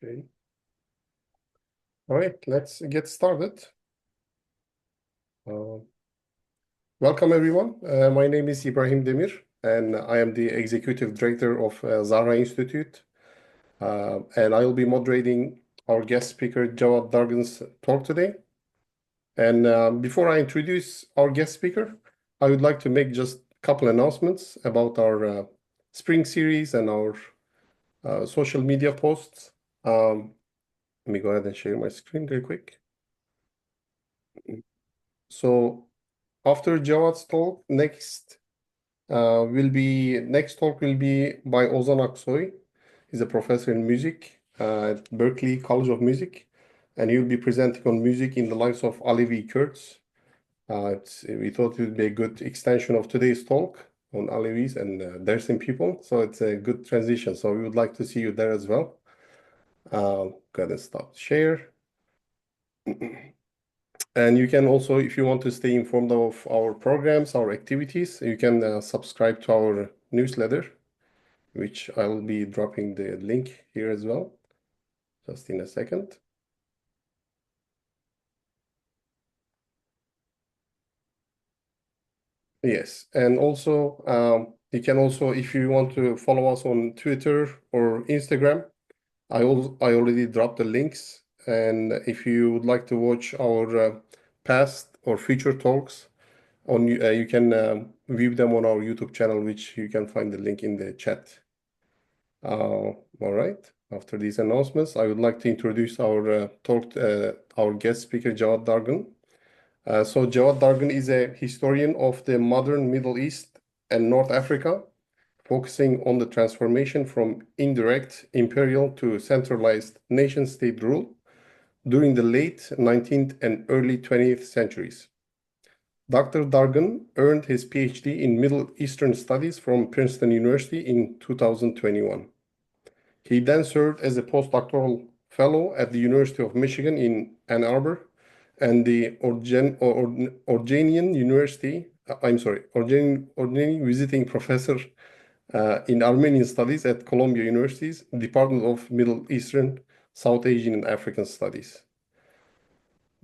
Okay. All right, let's get started. Welcome, everyone. My name is Ibrahim Demir, and I am the Executive Director of Zahra Institute. And I will be moderating our guest speaker, Cevat Dargın's talk today. And before I introduce our guest speaker, I would like to make just a couple announcements about our spring series and our social media posts. Let me go ahead and share my screen real quick. So after Cevat's talk, next talk will be by Ozan Aksoy. He's a professor in music at Berkeley College of Music, and he will be presenting on music in the lives of Alevi Kurds. We thought it would be a good extension of today's talk on Alevis and Dersim people, so it's a good transition. So we would like to see you there as well. Go ahead and stop share. And you can also, if you want to stay informed of our programs, our activities, you can subscribe to our newsletter, which I will be dropping the link here as well, just in a second. Yes, and also you can also, if you want to follow us on Twitter or Instagram, I already dropped the links. And if you would like to watch our past or future talks, you can view them on our YouTube channel, which you can find the link in the chat. All right. After these announcements, I would like to introduce our guest speaker, Cevat Dargın. So Cevat Dargın is a historian of the modern Middle East and North Africa, focusing on the transformation from indirect imperial to centralized nation-state rule during the late 19th and early 20th centuries. Dr. Dargın earned his PhD in Middle Eastern Studies from Princeton University in 2021. He then served as a postdoctoral fellow at the University of Michigan in Ann Arbor and the Orgeni visiting professor in Armenian Studies at Columbia University's Department of Middle Eastern, South Asian, and African Studies.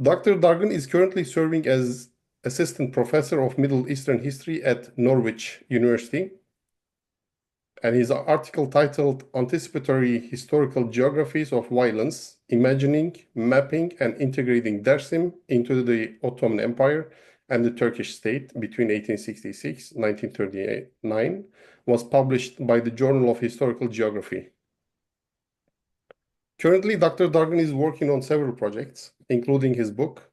Dr. Dargın is currently serving as Assistant Professor of Middle Eastern History at Norwich University, and his article titled Anticipatory Historical Geographies of Violence, Imagining, Mapping, and Integrating Dersim into the Ottoman Empire and the Turkish State between 1866 and 1939 was published by the Journal of Historical Geography. Currently, Dr. Dargın is working on several projects, including his book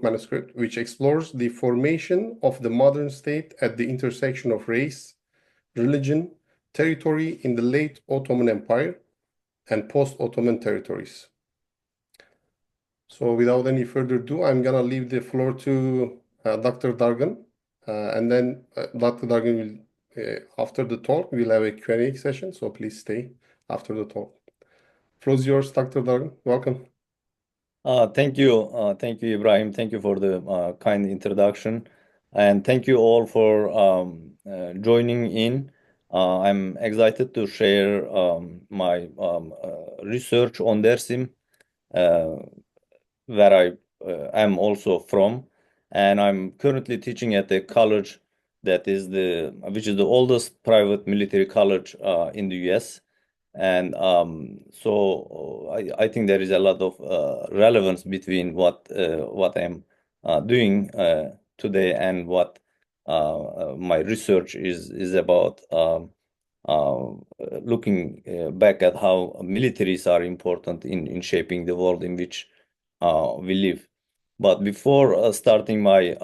manuscript, which explores the formation of the modern state at the intersection of race, religion, territory in the late Ottoman Empire and post-Ottoman territories. So without any further ado, I'm gonna leave the floor to Dr. Dargın, and then Dr. Dargın will, after the talk, we'll have a Q&A session, so please stay after the talk. Floor is yours, Dr. Dargın. Welcome. Thank you, Ibrahim. Thank you for the kind introduction, and thank you all for joining in. I'm excited to share my research on Dersim, where I am also from, and I'm currently teaching at a college which is the oldest private military college in the US. And so I think there is a lot of relevance between what I'm doing today and what my research is about, looking back at how militaries are important in shaping the world in which we live. But before starting my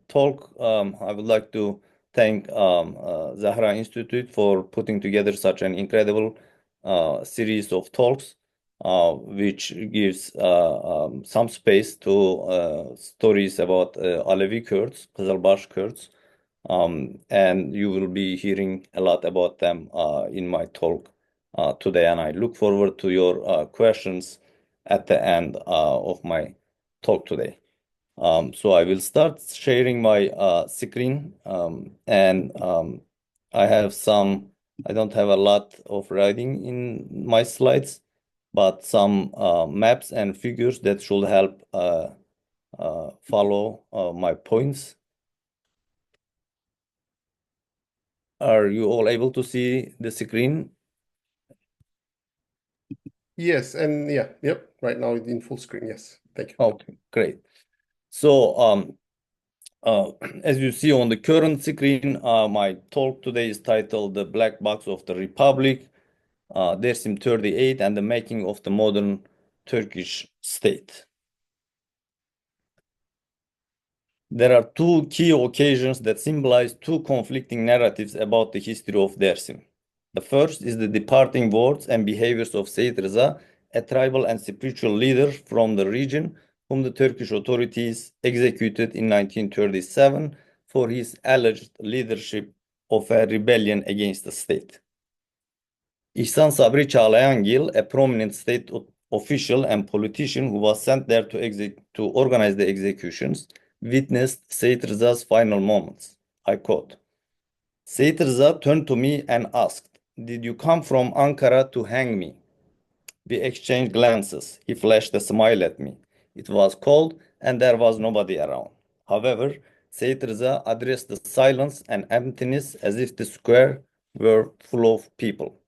talk, I would like to thank Zahra Institute for putting together such an incredible series of talks, which gives some space to stories about Alevi Kurds, Kızılbaş Kurds, and you will be hearing a lot about them in my talk today. And I look forward to your questions at the end of my talk today. So I will start sharing my screen, and I don't have a lot of writing in my slides, but some maps and figures that should help follow my points. Are you all able to see the screen? Yes, and yep, right now it's in full screen. Yes, thank you. Okay, great. So as you see on the current screen, my talk today is titled "The Black Box of the Republic," Dersim 38, and the making of the modern Turkish state. There are two key occasions that symbolize two conflicting narratives about the history of Dersim. The first is the departing words and behaviors of Said Rıza, a tribal and spiritual leader from the region whom the Turkish authorities executed in 1937 for his alleged leadership of a rebellion against the state. İhsan Sabri Çağlayangil, a prominent state official and politician who was sent there to organize the executions, witnessed Said Rıza's final moments. I quote, Said Rıza turned to me and asked, "Did you come from Ankara to hang me?" We exchanged glances. He flashed a smile at me. It was cold and there was nobody around. However, Said Rıza addressed the silence and emptiness as if the square were full of people.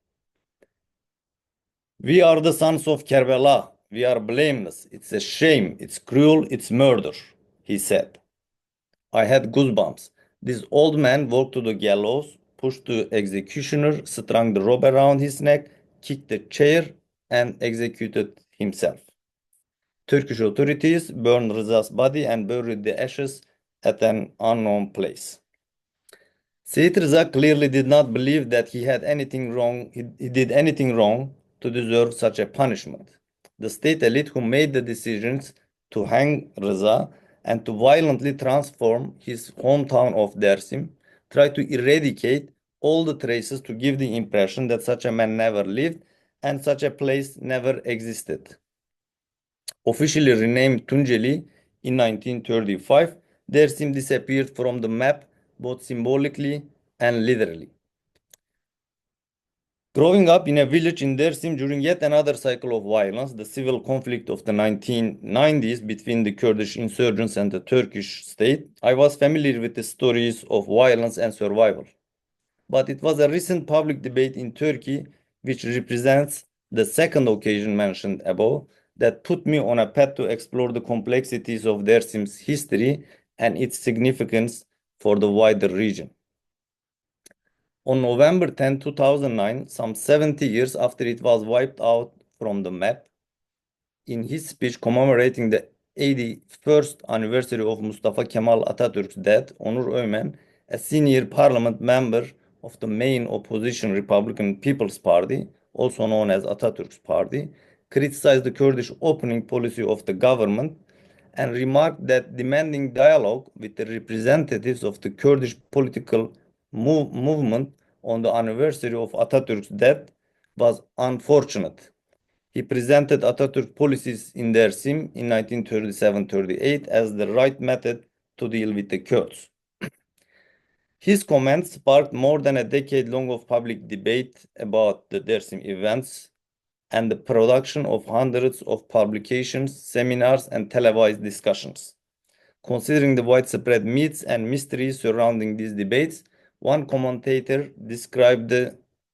"We are the sons of Kerbela. We are blameless. It's a shame. It's cruel. It's murder," he said. I had goosebumps. This old man walked to the gallows, pushed the executioner, strung the rope around his neck, kicked the chair, and executed himself. Turkish authorities burned Rıza's body and buried the ashes at an unknown place. Said Rıza clearly did not believe that he had anything wrong. He did anything wrong to deserve such a punishment. The state elite who made the decisions to hang Rıza and to violently transform his hometown of Dersim tried to eradicate all the traces to give the impression that such a man never lived and such a place never existed. Officially renamed Tunceli in 1935, Dersim disappeared from the map both symbolically and literally. Growing up in a village in Dersim during yet another cycle of violence, the civil conflict of the 1990s between the Kurdish insurgents and the Turkish state, I was familiar with the stories of violence and survival. But it was a recent public debate in Turkey, which represents the second occasion mentioned above, that put me on a path to explore the complexities of Dersim's history and its significance for the wider region. On November 10, 2009, some 70 years after it was wiped out from the map, in his speech commemorating the 81st anniversary of Mustafa Kemal Atatürk's death, Onur Ömen, a senior parliament member of the main opposition Republican People's Party, also known as Atatürk's party, criticized the Kurdish opening policy of the government and remarked that demanding dialogue with the representatives of the Kurdish political movement on the anniversary of Atatürk's death was unfortunate. He presented Atatürk policies in Dersim in 1937-38 as the right method to deal with the Kurds. His comments sparked more than a decade long of public debate about the Dersim events and the production of hundreds of publications, seminars, and televised discussions. Considering the widespread myths and mysteries surrounding these debates, one commentator described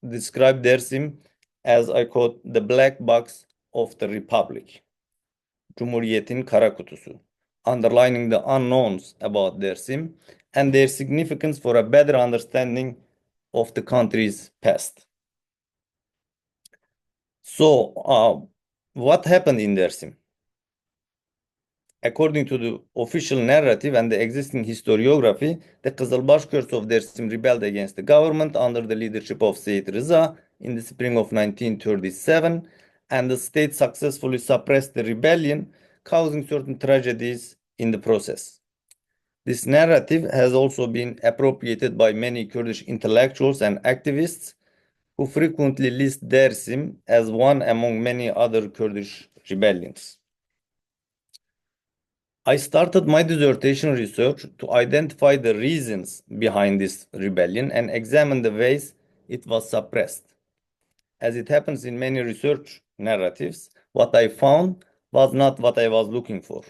Dersim as, I quote, "the black box of the Republic," Cumhuriyet'in kara kutusu, underlining the unknowns about Dersim and their significance for a better understanding of the country's past. So, what happened in Dersim? According to the official narrative and the existing historiography, the Kızılbaş Kurds of Dersim rebelled against the government under the leadership of Said Rıza in the spring of 1937, and the state successfully suppressed the rebellion, causing certain tragedies in the process. This narrative has also been appropriated by many Kurdish intellectuals and activists who frequently list Dersim as one among many other Kurdish rebellions. I started my dissertation research to identify the reasons behind this rebellion and examine the ways it was suppressed. as it happens in many research narratives, what I found was not what I was looking for.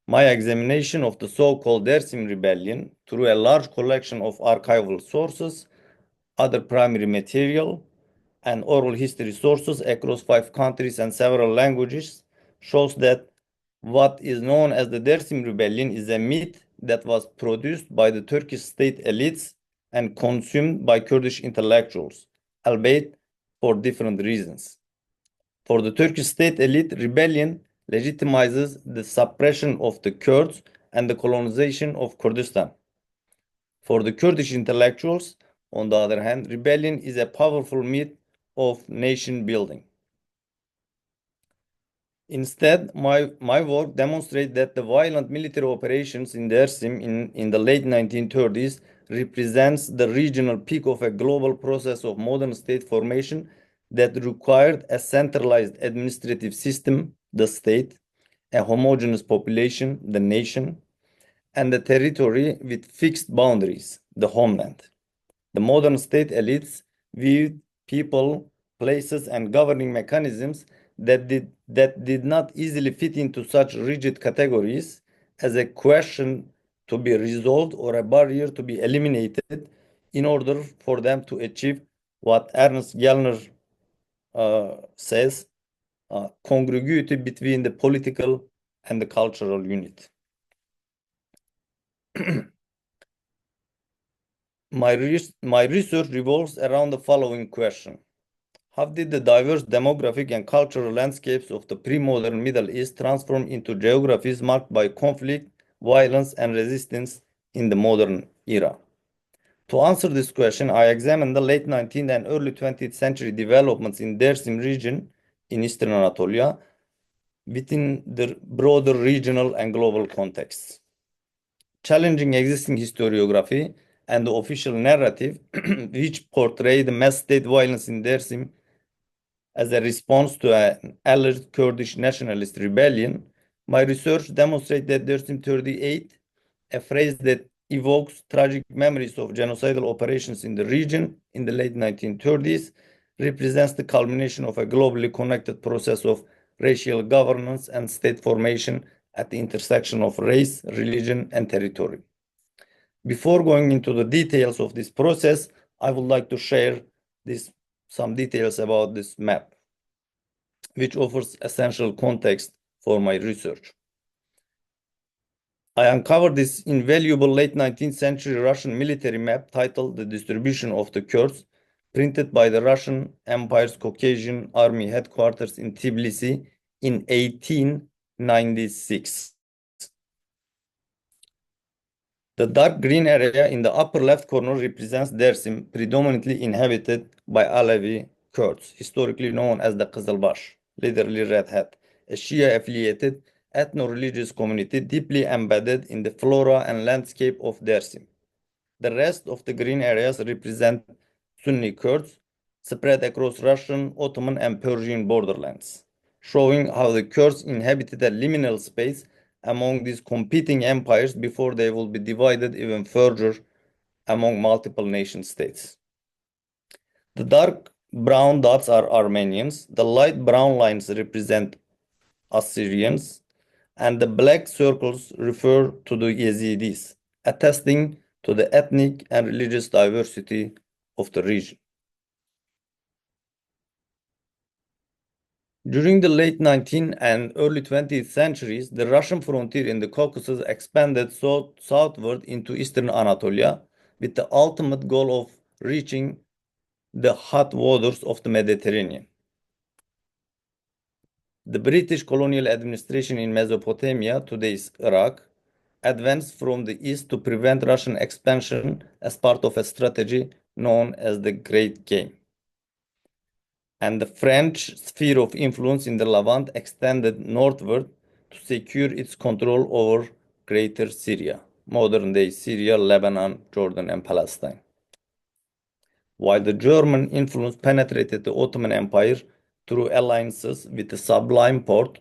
My examination of the so-called Dersim rebellion through a large collection of archival sources, other primary material, and oral history sources across 5 countries and several languages shows that what is known as the Dersim rebellion is a myth that was produced by the Turkish state elites and consumed by Kurdish intellectuals, albeit for different reasons. For the Turkish state elite, rebellion legitimizes the suppression of the Kurds and the colonization of Kurdistan. For the Kurdish intellectuals, on the other hand, rebellion is a powerful myth of nation building. Instead, my work demonstrates that the violent military operations in Dersim in the late 1930s represents the regional peak of a global process of modern state formation that required a centralized administrative system, the state, a homogeneous population, the nation, and a territory with fixed boundaries, the homeland. The modern state elites viewed people, places, and governing mechanisms that did not easily fit into such rigid categories as a question to be resolved or a barrier to be eliminated in order for them to achieve what Ernst Gellner says, congruity between the political and the cultural unit. My research revolves around the following question. How did the diverse demographic and cultural landscapes of the pre-modern Middle East transform into geographies marked by conflict, violence, and resistance in the modern era? To answer this question, I examined the late 19th and early 20th century developments in Dersim region in Eastern Anatolia within the broader regional and global contexts. Challenging existing historiography and the official narrative, which portray the mass state violence in Dersim as a response to an alleged Kurdish nationalist rebellion, my research demonstrates that Dersim 38, a phrase that evokes tragic memories of genocidal operations in the region in the late 1930s, represents the culmination of a globally connected process of racial governance and state formation at the intersection of race, religion, and territory. Before going into the details of this process, I would like to share some details about this map, which offers essential context for my research. I uncovered this invaluable late 19th century Russian military map titled The Distribution of the Kurds, printed by the Russian Empire's Caucasian Army headquarters in Tbilisi in 1896. The dark green area in the upper left corner represents Dersim, predominantly inhabited by Alevi Kurds, historically known as the Qizilbash, literally Red Hat, a Shia-affiliated ethno-religious community deeply embedded in the flora and landscape of Dersim. The rest of the green areas represent Sunni Kurds spread across Russian, Ottoman, and Persian borderlands, showing how the Kurds inhabited a liminal space among these competing empires before they will be divided even further among multiple nation states. The dark brown dots are Armenians, the light brown lines represent Assyrians, and the black circles refer to the Yazidis, attesting to the ethnic and religious diversity of the region. During the late 19th and early 20th centuries, the Russian frontier in the Caucasus expanded southward into eastern Anatolia with the ultimate goal of reaching the hot waters of the Mediterranean. The British colonial administration in Mesopotamia, today's Iraq, advanced from the east to prevent Russian expansion as part of a strategy known as the Great Game. And the French sphere of influence in the Levant extended northward to secure its control over Greater Syria, modern-day Syria, Lebanon, Jordan, and Palestine. While the German influence penetrated the Ottoman Empire through alliances with the Sublime Porte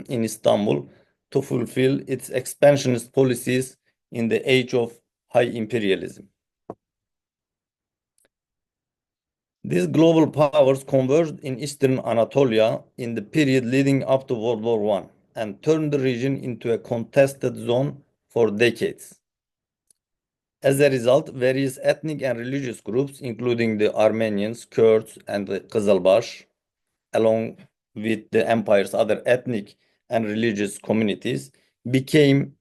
in Istanbul to fulfill its expansionist policies in the age of high imperialism. These global powers converged in Eastern Anatolia in the period leading up to World War I and turned the region into a contested zone for decades. As a result, various ethnic and religious groups, including the Armenians, Kurds, and the Kızılbaş, along with the empire's other ethnic and religious communities, became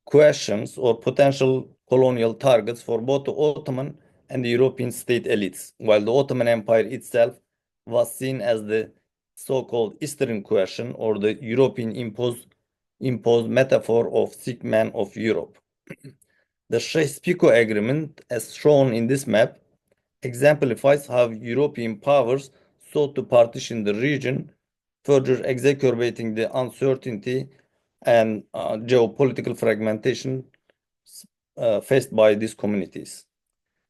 questions or potential colonial targets for both the Ottoman and the European state elites, while the Ottoman Empire itself was seen as the so-called Eastern question or the European imposed metaphor of sick man of Europe. The Sykes-Picot Agreement, as shown in this map, exemplifies how European powers sought to partition the region, further exacerbating the uncertainty and geopolitical fragmentation faced by these communities.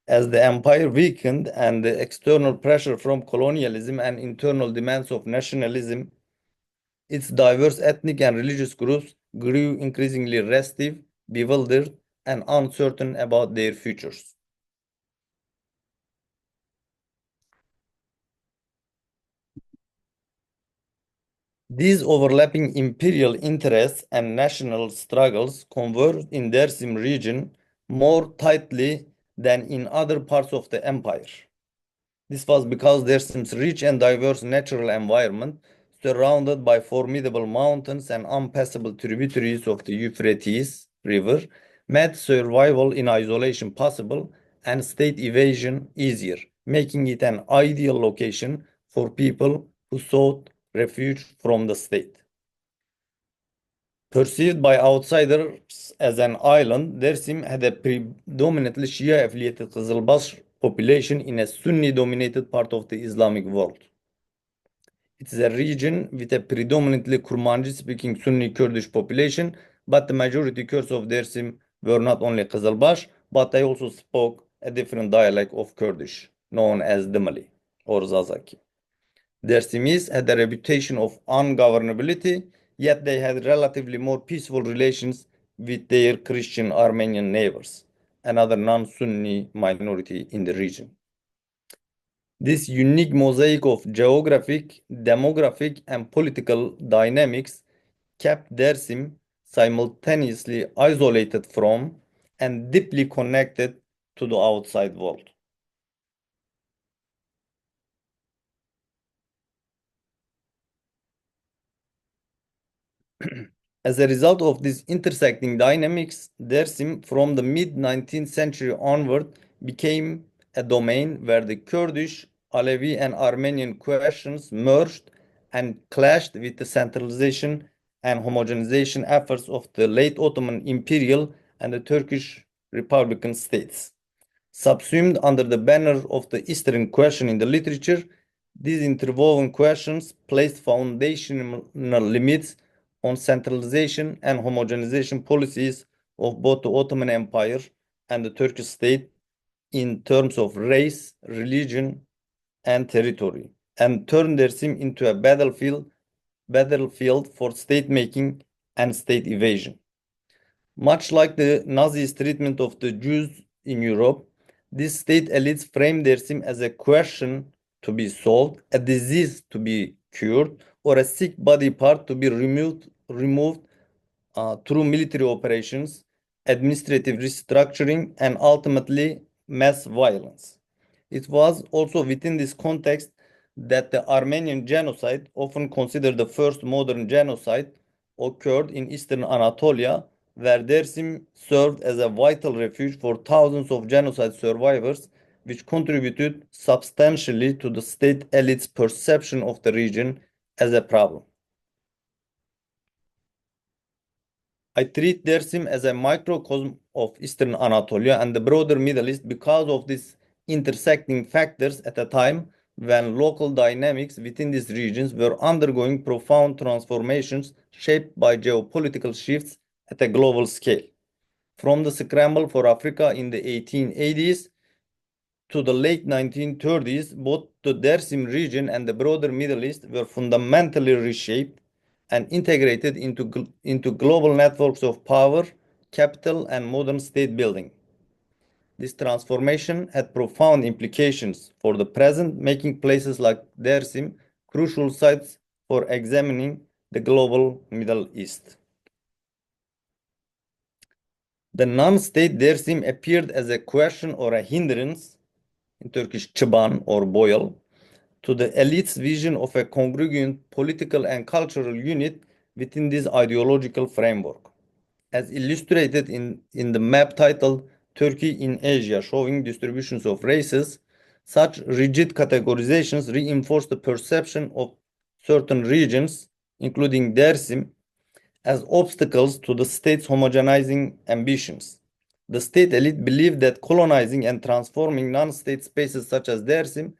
As the empire weakened and the external pressure from colonialism and internal demands of nationalism, its diverse ethnic and religious groups grew increasingly restive, bewildered, and uncertain about their futures. These overlapping imperial interests and national struggles converged in Dersim region more tightly than in other parts of the empire. This was because Dersim's rich and diverse natural environment, surrounded by formidable mountains and unpassable tributaries of the Euphrates River, made survival in isolation possible and state evasion easier, making it an ideal location for people who sought refuge from the state. Perceived by outsiders as an island, Dersim had a predominantly Shia-affiliated Kızılbaş population in a Sunni-dominated part of the Islamic world. It is a region with a predominantly Kurmanji-speaking Sunni Kurdish population, but the majority Kurds of Dersim were not only Kızılbaş, but they also spoke a different dialect of Kurdish, known as Demir or Zazaki. Dersimis had a reputation of ungovernability, yet they had relatively more peaceful relations with their Christian Armenian neighbors, another non-Sunni minority in the region. This unique mosaic of geographic, demographic, and political dynamics kept Dersim simultaneously isolated from and deeply connected to the outside world. As a result of these intersecting dynamics, Dersim from the mid-19th century onward became a domain where the Kurdish, Alevi, and Armenian questions merged and clashed with the centralization and homogenization efforts of the late Ottoman imperial and the Turkish Republican states. Subsumed under the banner of the Eastern question in the literature, these interwoven questions placed foundational limits on centralization and homogenization policies of both the Ottoman Empire and the Turkish state in terms of race, religion, and territory, and turned Dersim into a battlefield for state making and state evasion. Much like the Nazis' treatment of the Jews in Europe, these state elites framed Dersim as a question to be solved, a disease to be cured, or a sick body part to be removed through military operations, administrative restructuring, and ultimately mass violence. It was also within this context that the Armenian genocide, often considered the first modern genocide, occurred in Eastern Anatolia, where Dersim served as a vital refuge for thousands of genocide survivors, which contributed substantially to the state elite's perception of the region as a problem. I treat Dersim as a microcosm of Eastern Anatolia and the broader Middle East because of these intersecting factors at a time when local dynamics within these regions were undergoing profound transformations shaped by geopolitical shifts at a global scale. From the scramble for Africa in the 1880s to the late 1930s, both the Dersim region and the broader Middle East were fundamentally reshaped and integrated into global networks of power, capital, and modern state building. This transformation had profound implications for the present, making places like Dersim crucial sites for examining the global Middle East. The non-state Dersim appeared as a question or a hindrance, in Turkish çıban or boil, to the elite's vision of a congruent political and cultural unit within this ideological framework. As illustrated in the map titled Turkey in Asia, showing distributions of races, such rigid categorizations reinforce the perception of certain regions, including Dersim, as obstacles to the state's homogenizing ambitions. The state elite believed that colonizing and transforming non-state spaces such as Dersim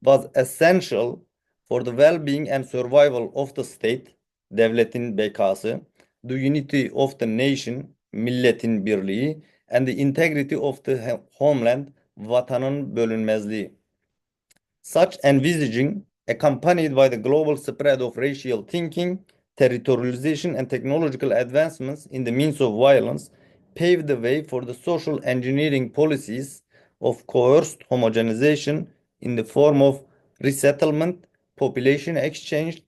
was essential for the well-being and survival of the state, devletin bekası, the unity of the nation, milletin birliği, and the integrity of the homeland, vatanın bölünmezliği. Such envisaging, accompanied by the global spread of racial thinking, territorialization, and technological advancements in the means of violence, paved the way for the social engineering policies of coerced homogenization in the form of resettlement, population exchange,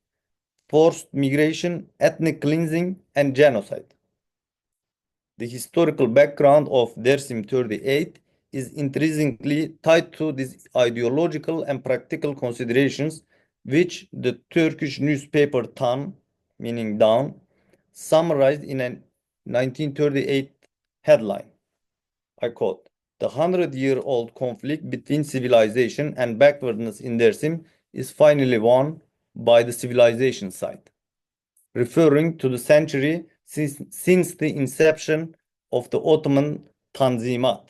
forced migration, ethnic cleansing, and genocide. The historical background of Dersim 38 is intrinsically tied to these ideological and practical considerations, which the Turkish newspaper Tan, meaning Dawn, summarized in a 1938 headline. I quote, "The 100-year-old conflict between civilization and backwardness in Dersim is finally won by the civilization side," referring to the century since the inception of the Ottoman Tanzimat,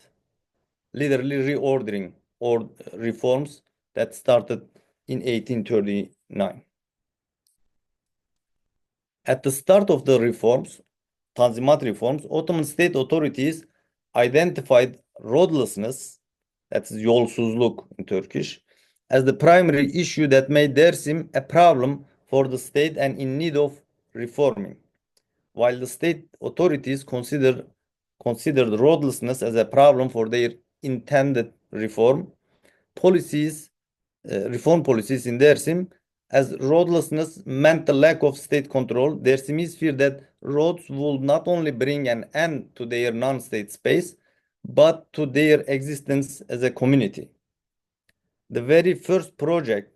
literally reordering or reforms that started in 1839. At the start of the reforms, Tanzimat reforms, Ottoman state authorities identified roadlessness, that's yolsuzluk in Turkish, as the primary issue that made Dersim a problem for the state and in need of reforming. While the state authorities considered roadlessness as a problem for their intended reform policies in Dersim, as roadlessness meant the lack of state control, Dersimis feared that roads would not only bring an end to their non-state space, but to their existence as a community. The very first project,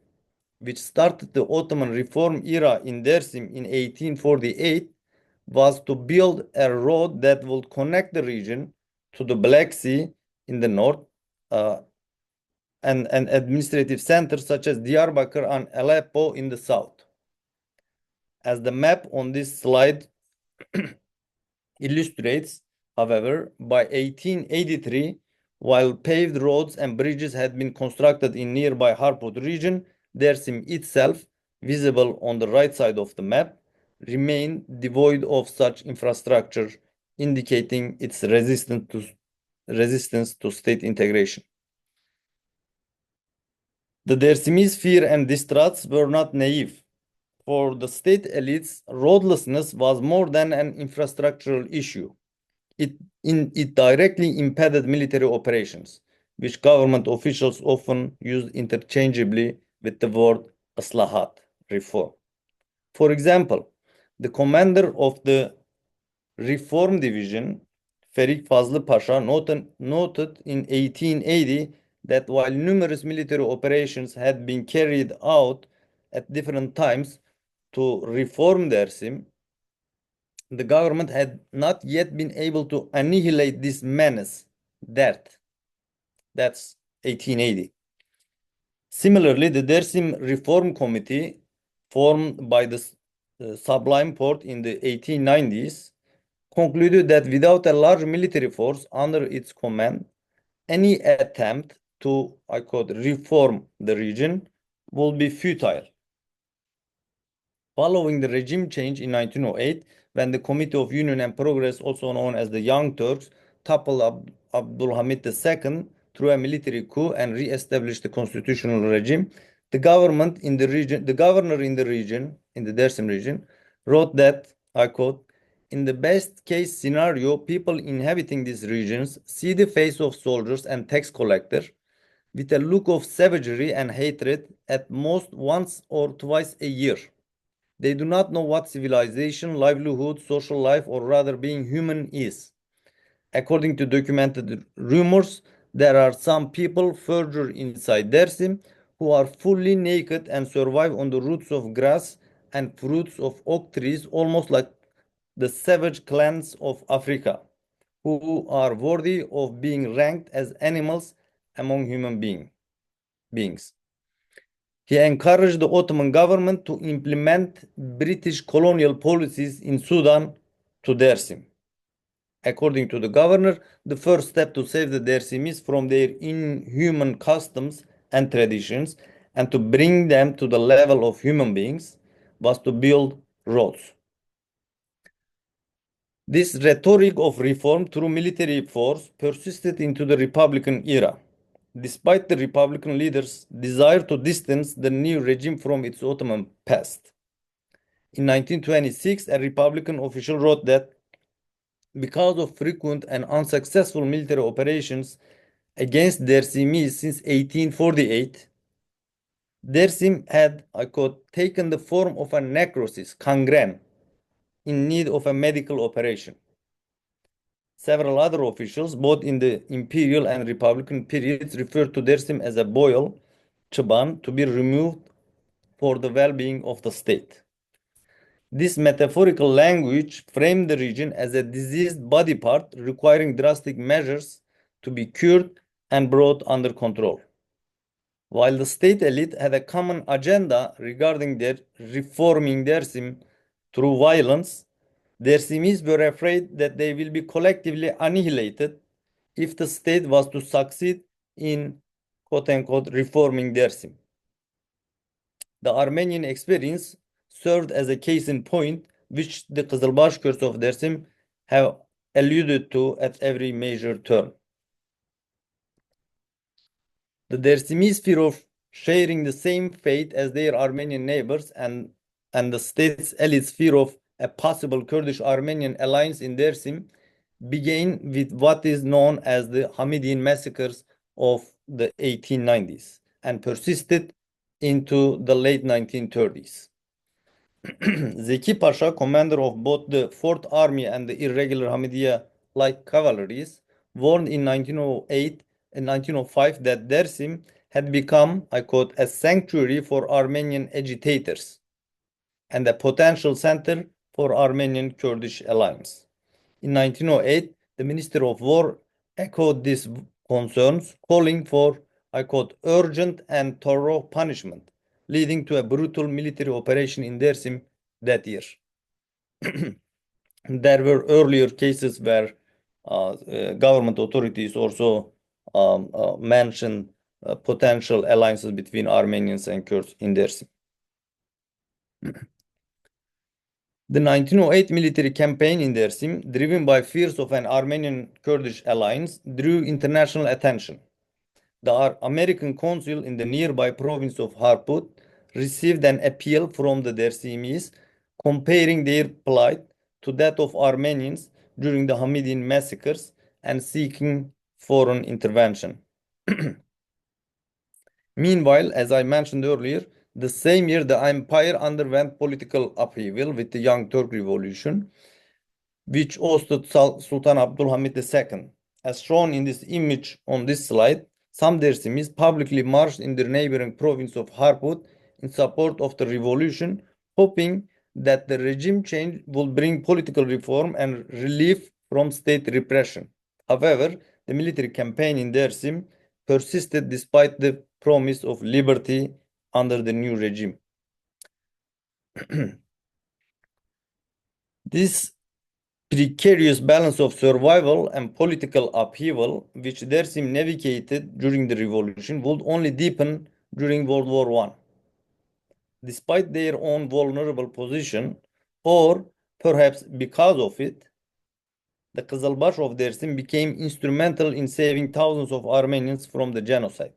which started the Ottoman reform era in Dersim in 1848, was to build a road that would connect the region to the Black Sea in the north and administrative centers such as Diyarbakir and Aleppo in the south. As the map on this slide illustrates, however, by 1883, while paved roads and bridges had been constructed in nearby Harput region, Dersim itself, visible on the right side of the map, remained devoid of such infrastructure, indicating its resistance to state integration. The Dersimis' fear and distrust were not naive. For the state elites, roadlessness was more than an infrastructural issue. It directly impeded military operations, which government officials often used interchangeably with the word "islahat," reform. For example, the commander of the Reform Division, Ferik Fazlı Pasha, noted in 1880 that while numerous military operations had been carried out at different times to reform Dersim, the government had not yet been able to annihilate this menace, death. That's 1880. Similarly, the Dersim Reform Committee, formed by the Sublime Porte in the 1890s, concluded that without a large military force under its command, any attempt to, I quote, reform the region will be futile. Following the regime change in 1908, when the Committee of Union and Progress, also known as the Young Turks, toppled Abdulhamid II through a military coup and re-established the constitutional regime, the governor in the region, in the Dersim region, wrote that, I quote, In the best case scenario, people inhabiting these regions see the face of soldiers and tax collectors with a look of savagery and hatred at most once or twice a year. They do not know what civilization, livelihood, social life, or rather being human is. According to documented rumors, there are some people further inside Dersim who are fully naked and survive on the roots of grass and fruits of oak trees, almost like the savage clans of Africa, who are worthy of being ranked as animals among human beings. He encouraged the Ottoman government to implement British colonial policies in Sudan to Dersim. According to the governor, the first step to save the Dersimis from their inhuman customs and traditions and to bring them to the level of human beings was to build roads. This rhetoric of reform through military force persisted into the Republican era, despite the Republican leaders' desire to distance the new regime from its Ottoman past. In 1926, a Republican official wrote that because of frequent and unsuccessful military operations against Dersimis since 1848, Dersim had, I quote, taken the form of a necrosis, gangrene, in need of a medical operation. Several other officials, both in the imperial and republican periods, referred to Dersim as a boil, çıban, to be removed for the well-being of the state. This metaphorical language framed the region as a diseased body part requiring drastic measures to be cured and brought under control. While the state elite had a common agenda regarding their reforming Dersim through violence, Dersimis were afraid that they will be collectively annihilated if the state was to succeed in quote-unquote reforming Dersim. The Armenian experience served as a case in point, which the Kızılbaşkurs of Dersim have alluded to at every major turn. The Dersimis fear of sharing the same fate as their Armenian neighbors and the state's elite's fear of a possible Kurdish-Armenian alliance in Dersim began with what is known as the Hamidian massacres of the 1890s and persisted into the late 1930s. Zeki Pasha, commander of both the Fourth Army and the irregular Hamidiya light cavalries, warned in 1908 and 1905 that Dersim had become, I quote, a sanctuary for Armenian agitators and a potential center for Armenian Kurdish alliance. In 1908, the Minister of War echoed these concerns, calling for, I quote, urgent and thorough punishment, leading to a brutal military operation in Dersim that year. There were earlier cases where government authorities also mentioned potential alliances between Armenians and Kurds in Dersim. The 1908 military campaign in Dersim, driven by fears of an Armenian-Kurdish alliance, drew international attention. The American consul in the nearby province of Harput received an appeal from the Dersimis comparing their plight to that of Armenians during the Hamidian massacres and seeking foreign intervention. Meanwhile, as I mentioned earlier, the same year the empire underwent political upheaval with the Young Turk Revolution, which hosted Sultan Abdulhamid II. As shown in this image on this slide, some Dersimis publicly marched in the neighboring province of Harput in support of the revolution, hoping that the regime change would bring political reform and relief from state repression. However, the military campaign in Dersim persisted despite the promise of liberty under the new regime. This precarious balance of survival and political upheaval, which Dersim navigated during the revolution, would only deepen during World War I. Despite their own vulnerable position, or perhaps because of it, the Kızılbaş of Dersim became instrumental in saving thousands of Armenians from the genocide.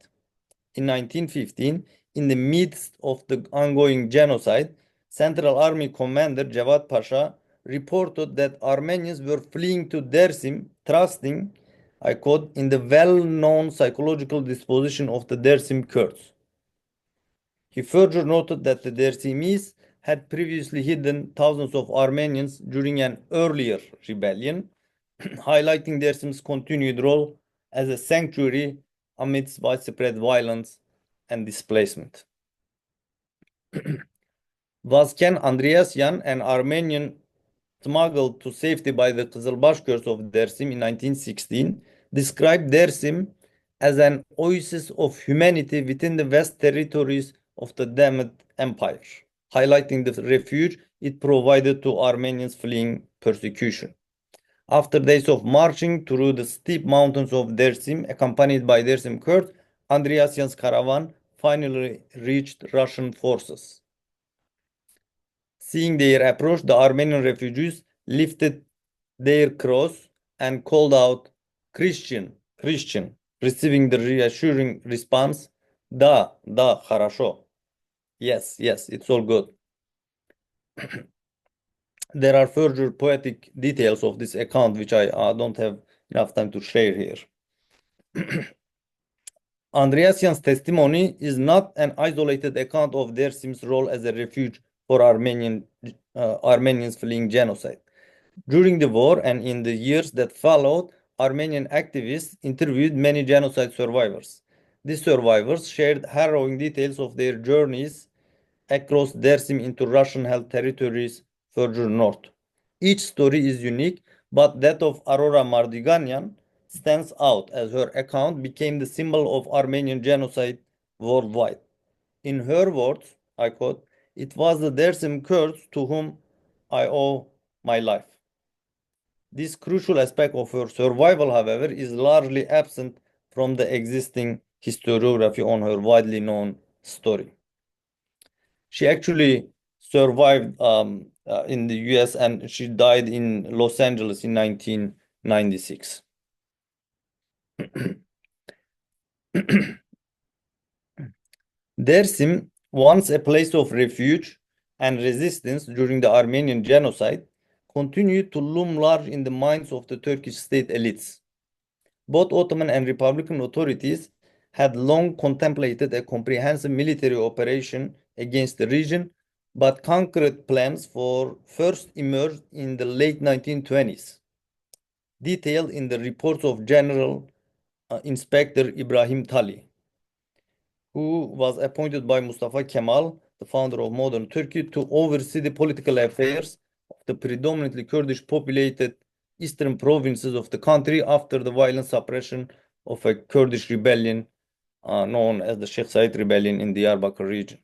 In 1915, in the midst of the ongoing genocide, Central Army Commander Cevat Pasha reported that Armenians were fleeing to Dersim, trusting, I quote, in the well-known psychological disposition of the Dersim Kurds. He further noted that the Dersimis had previously hidden thousands of Armenians during an earlier rebellion, highlighting Dersim's continued role as a sanctuary amidst widespread violence and displacement. Vazken Andreasyan, an Armenian smuggled to safety by the Kızılbaş Kurds of Dersim in 1916, described Dersim as an oasis of humanity within the vast territories of the damned empire, highlighting the refuge it provided to Armenians fleeing persecution. After days of marching through the steep mountains of Dersim, accompanied by Dersim Kurds, Andreasyan's caravan finally reached Russian forces. Seeing their approach, the Armenian refugees lifted their cross and called out, Christian, Christian, receiving the reassuring response, Da, хорошо. Yes, it's all good. There are further poetic details of this account, which I don't have enough time to share here. Andreasyan's testimony is not an isolated account of Dersim's role as a refuge for Armenians fleeing genocide. During the war and in the years that followed, Armenian activists interviewed many genocide survivors. These survivors shared harrowing details of their journeys across Dersim into Russian-held territories further north. Each story is unique, but that of Aurora Mardiganyan stands out as her account became the symbol of Armenian genocide worldwide. In her words, I quote, "It was the Dersim Kurds to whom I owe my life." This crucial aspect of her survival, however, is largely absent from the existing historiography on her widely known story. She actually survived in the US and she died in Los Angeles in 1996. Dersim, once a place of refuge and resistance during the Armenian genocide, continued to loom large in the minds of the Turkish state elites. Both Ottoman and Republican authorities had long contemplated a comprehensive military operation against the region, but concrete plans for first emerged in the late 1920s, detailed in the reports of General Inspector Ibrahim Tali, who was appointed by Mustafa Kemal, the founder of modern Turkey, to oversee the political affairs of the predominantly Kurdish populated eastern provinces of the country after the violent suppression of a Kurdish rebellion known as the Sheikh Said Rebellion in the Diyarbakir region.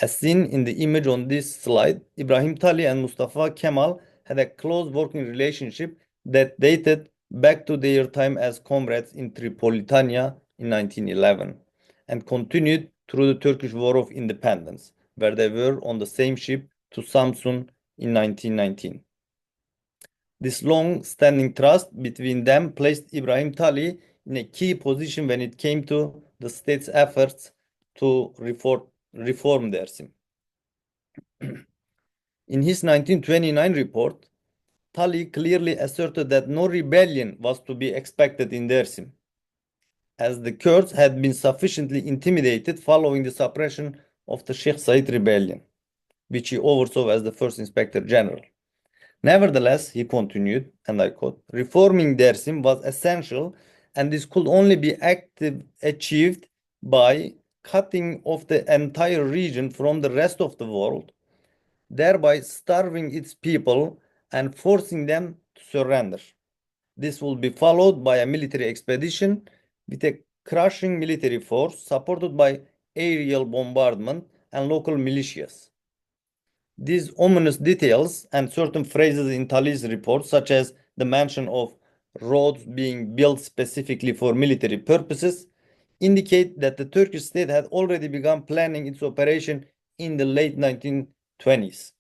As seen in the image on this slide, Ibrahim Tali and Mustafa Kemal had a close working relationship that dated back to their time as comrades in Tripolitania in 1911 and continued through the Turkish War of Independence, where they were on the same ship to Samsun in 1919. This long-standing trust between them placed Ibrahim Tali in a key position when it came to the state's efforts to reform Dersim. In his 1929 report, Tali clearly asserted that no rebellion was to be expected in Dersim, as the Kurds had been sufficiently intimidated following the suppression of the Sheikh Said rebellion, which he oversaw as the first inspector general. Nevertheless, he continued, and I quote, "Reforming Dersim was essential, and this could only be achieved by cutting off the entire region from the rest of the world, thereby starving its people and forcing them to surrender. This will be followed by a military expedition with a crushing military force supported by aerial bombardment and local militias." These ominous details and certain phrases in Tali's report, such as the mention of roads being built specifically for military purposes, indicate that the Turkish state had already begun planning its operation in the late 1920s.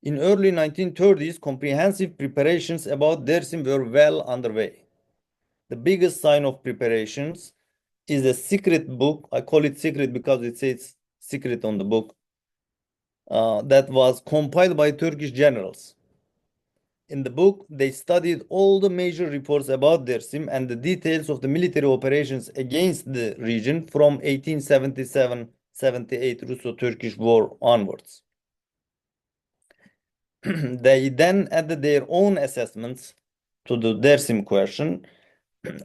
In early 1930s, comprehensive preparations about Dersim were well underway. The biggest sign of preparations is a secret book. I call it secret because it says secret on the book. that was compiled by Turkish generals. In the book, they studied all the major reports about Dersim and the details of the military operations against the region from 1877-78 Russo-Turkish War onwards. They then added their own assessments to the Dersim question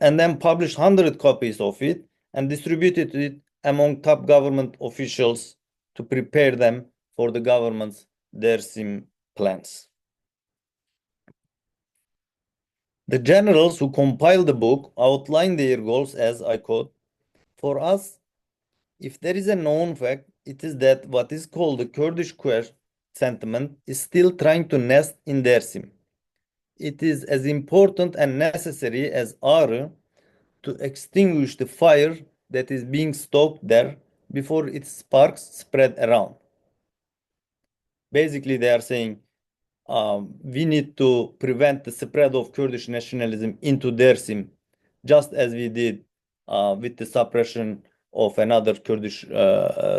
and then published 100 copies of it and distributed it among top government officials to prepare them for the government's Dersim plans. The generals who compiled the book outlined their goals as, I quote, "For us, if there is a known fact, it is that what is called the Kurdish sentiment is still trying to nest in Dersim. It is as important and necessary as Ağrı to extinguish the fire that is being stoked there before its sparks spread around." Basically, they are saying we need to prevent the spread of Kurdish nationalism into Dersim, just as we did with the suppression of another Kurdish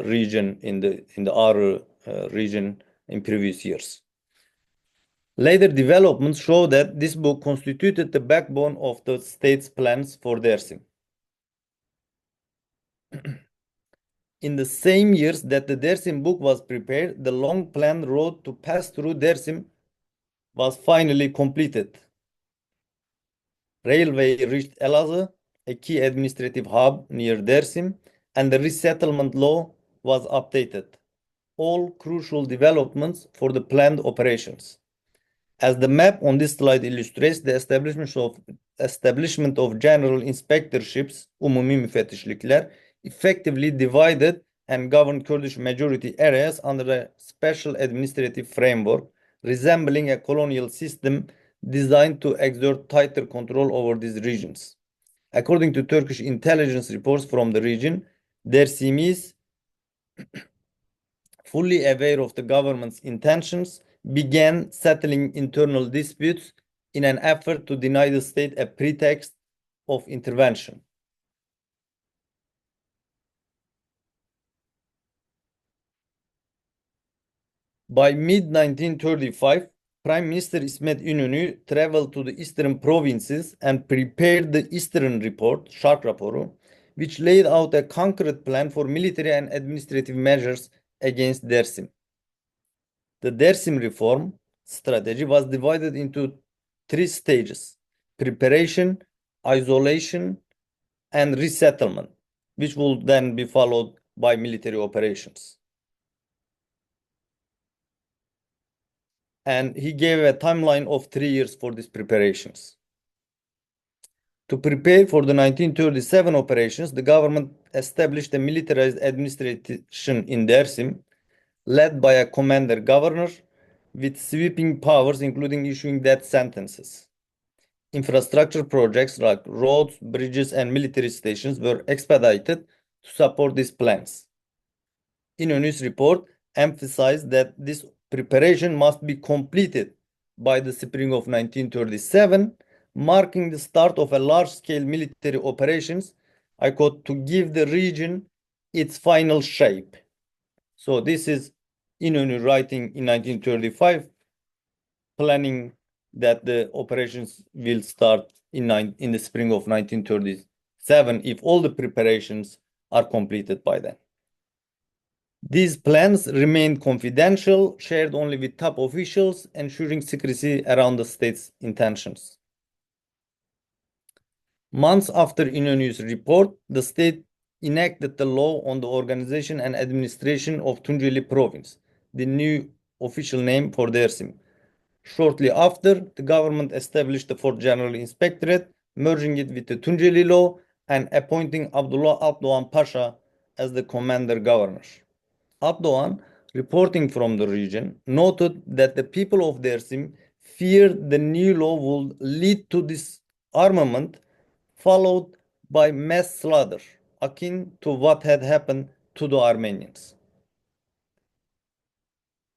region in the Ağrı region in previous years. Later developments show that this book constituted the backbone of the state's plans for Dersim. In the same years that the Dersim book was prepared, the long-planned road to pass through Dersim was finally completed. Railway reached Elazığ, a key administrative hub near Dersim, and the resettlement law was updated. All crucial developments for the planned operations. As the map on this slide illustrates, the establishment of general inspectorships, umumi müfettişlikler, effectively divided and governed Kurdish majority areas under a special administrative framework, resembling a colonial system designed to exert tighter control over these regions. According to Turkish intelligence reports from the region, Dersimis, fully aware of the government's intentions, began settling internal disputes in an effort to deny the state a pretext of intervention. By mid-1935, Prime Minister İsmet İnönü traveled to the eastern provinces and prepared the Eastern Report, Şark Raporu, which laid out a concrete plan for military and administrative measures against Dersim. The Dersim reform strategy was divided into 3 stages: preparation, isolation, and resettlement, which will then be followed by military operations. And he gave a timeline of 3 years for these preparations. To prepare for the 1937 operations, the government established a militarized administration in Dersim, led by a commander-governor with sweeping powers, including issuing death sentences. Infrastructure projects like roads, bridges, and military stations were expedited to support these plans. İnönü's report emphasized that this preparation must be completed by the spring of 1937, marking the start of a large-scale military operations, I quote, to give the region its final shape. So this is İnönü writing in 1935, planning that the operations will start in the spring of 1937 if all the preparations are completed by then. These plans remained confidential, shared only with top officials, ensuring secrecy around the state's intentions. Months after İnönü's report, the state enacted the law on the organization and administration of Tunceli province, the new official name for Dersim. Shortly after, the government established the 4th General Inspectorate, merging it with the Tunceli law and appointing Abdullah Abdoğan Pasha as the commander-governor. Abdoğan, reporting from the region, noted that the people of Dersim feared the new law would lead to disarmament, followed by mass slaughter, akin to what had happened to the Armenians.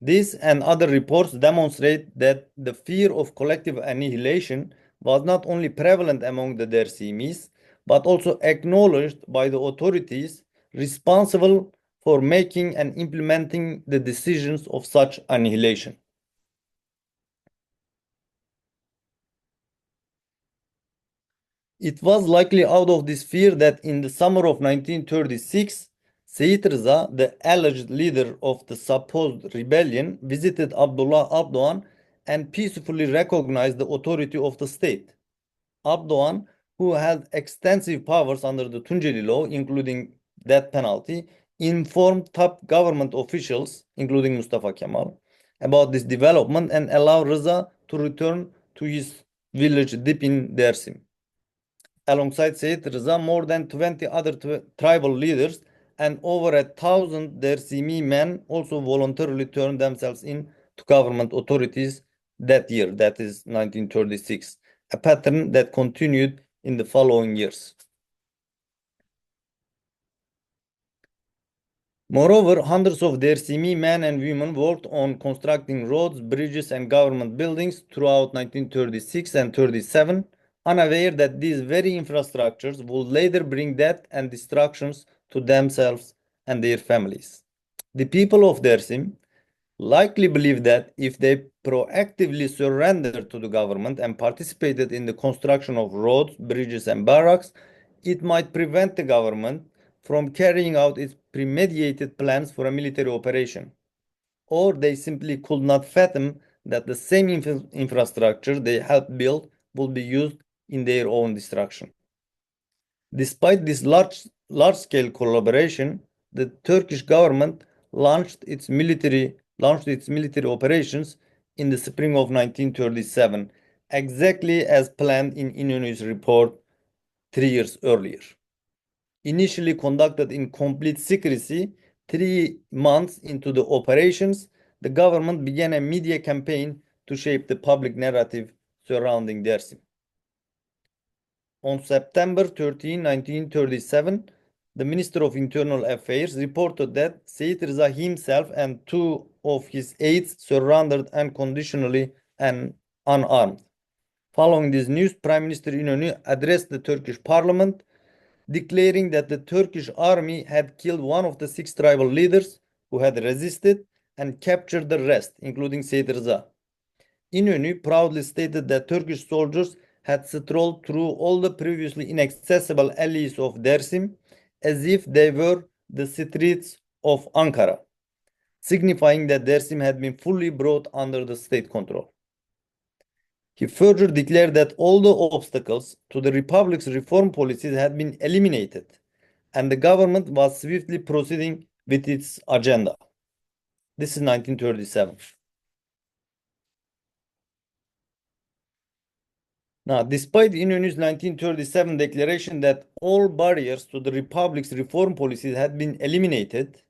This and other reports demonstrate that the fear of collective annihilation was not only prevalent among the Dersimis, but also acknowledged by the authorities responsible for making and implementing the decisions of such annihilation. It was likely out of this fear that in the summer of 1936, Seyit Rıza, the alleged leader of the supposed rebellion, visited Abdullah Abdoğan and peacefully recognized the authority of the state. Abdoğan, who held extensive powers under the Tunceli law, including death penalty, informed top government officials, including Mustafa Kemal, about this development and allowed Rıza to return to his village deep in Dersim. Alongside Seyit Rıza, more than 20 other tribal leaders and over 1,000 Dersimi men also voluntarily turned themselves in to government authorities that year, that is 1936, a pattern that continued in the following years. Moreover, hundreds of Dersimi men and women worked on constructing roads, bridges, and government buildings throughout 1936 and 37, unaware that these very infrastructures would later bring death and destructions to themselves and their families. The people of Dersim likely believed that if they proactively surrendered to the government and participated in the construction of roads, bridges, and barracks, it might prevent the government from carrying out its premeditated plans for a military operation. Or they simply could not fathom that the same infrastructure they helped build would be used in their own destruction. Despite this large-scale collaboration, the Turkish government launched its military operations in the spring of 1937, exactly as planned in İnönü's report 3 years earlier. Initially conducted in complete secrecy, 3 months into the operations, the government began a media campaign to shape the public narrative surrounding Dersim. On September 13, 1937, the Minister of Internal Affairs reported that Seyit Rıza himself and 2 of his aides surrendered unconditionally and unarmed. Following this news, Prime Minister İnönü addressed the Turkish parliament, declaring that the Turkish army had killed one of the 6 tribal leaders who had resisted and captured the rest, including Seyit Rıza. İnönü proudly stated that Turkish soldiers had strolled through all the previously inaccessible alleys of Dersim as if they were the streets of Ankara, signifying that Dersim had been fully brought under the state control. He further declared that all the obstacles to the Republic's reform policies had been eliminated, and the government was swiftly proceeding with its agenda. This is 1937. Now, despite İnönü's 1937 declaration that all barriers to the Republic's reform policies had been eliminated,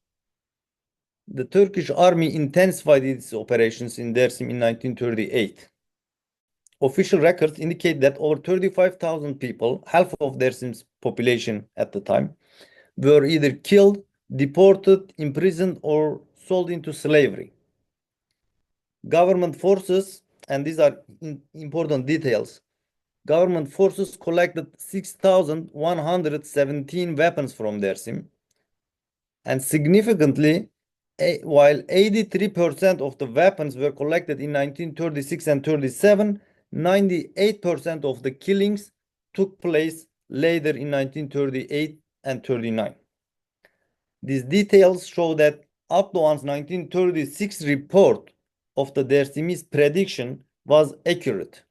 the Turkish army intensified its operations in Dersim in 1938. Official records indicate that over 35,000 people, half of Dersim's population at the time, were either killed, deported, imprisoned, or sold into slavery. Government forces, and these are important details, government forces collected 6,117 weapons from Dersim, and significantly, while 83% of the weapons were collected in 1936 and 37, 98% of the killings took place later in 1938 and 39. These details show that Abdoğan's 1936 report of the Dersimi's prediction was accurate,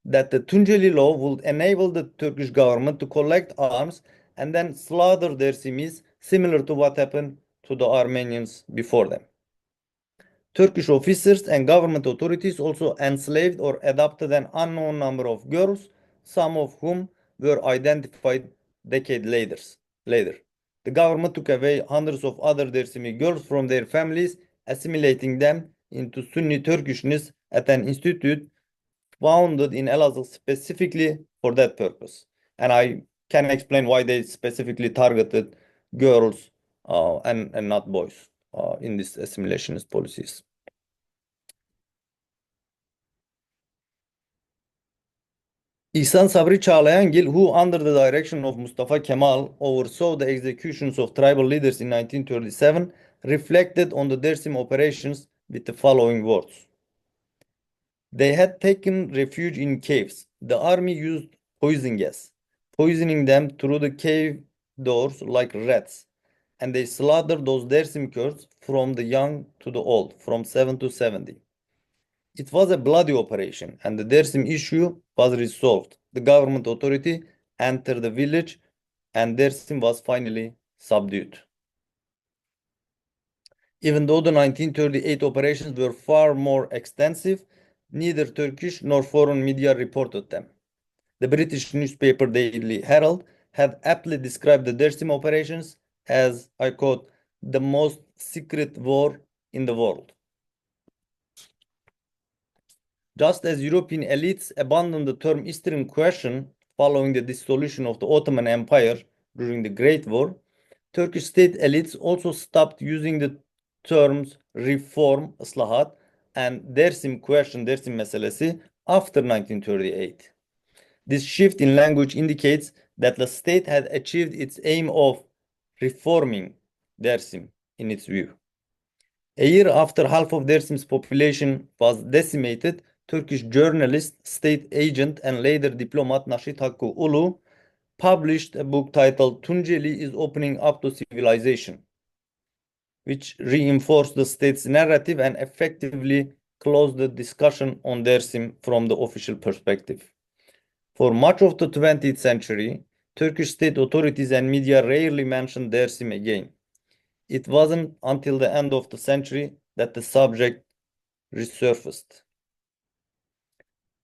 that the Tunceli law would enable the Turkish government to collect arms and then slaughter Dersimis, similar to what happened to the Armenians before them. Turkish officers and government authorities also enslaved or adopted an unknown number of girls, some of whom were identified decades later. The government took away hundreds of other Dersimi girls from their families, assimilating them into Sunni Turkishness at an institute founded in Elazığ specifically for that purpose. And I can explain why they specifically targeted girls and not boys in these assimilationist policies. İhsan Sabri Çağlayangil, who under the direction of Mustafa Kemal oversaw the executions of tribal leaders in 1937, reflected on the Dersim operations with the following words. They had taken refuge in caves. The army used poison gas, poisoning them through the cave doors like rats, and they slaughtered those Dersim Kurds from the young to the old, from 7 to 70. It was a bloody operation, and the Dersim issue was resolved. The government authority entered the village, and Dersim was finally subdued. Even though the 1938 operations were far more extensive, neither Turkish nor foreign media reported them. The British newspaper Daily Herald had aptly described the Dersim operations as, I quote, the most secret war in the world. Just as European elites abandoned the term Eastern question following the dissolution of the Ottoman Empire during the Great War, Turkish state elites also stopped using the terms reform, ıslahat, and Dersim question, Dersim meselesi after 1938. This shift in language indicates that the state had achieved its aim of reforming Dersim in its view. A year after half of Dersim's population was decimated, Turkish journalist, state agent, and later diplomat Naşit Hakkı Ulu published a book titled Tunceli is Opening Up to Civilization, which reinforced the state's narrative and effectively closed the discussion on Dersim from the official perspective. For much of the 20th century, Turkish state authorities and media rarely mentioned Dersim again. It wasn't until the end of the century that the subject resurfaced.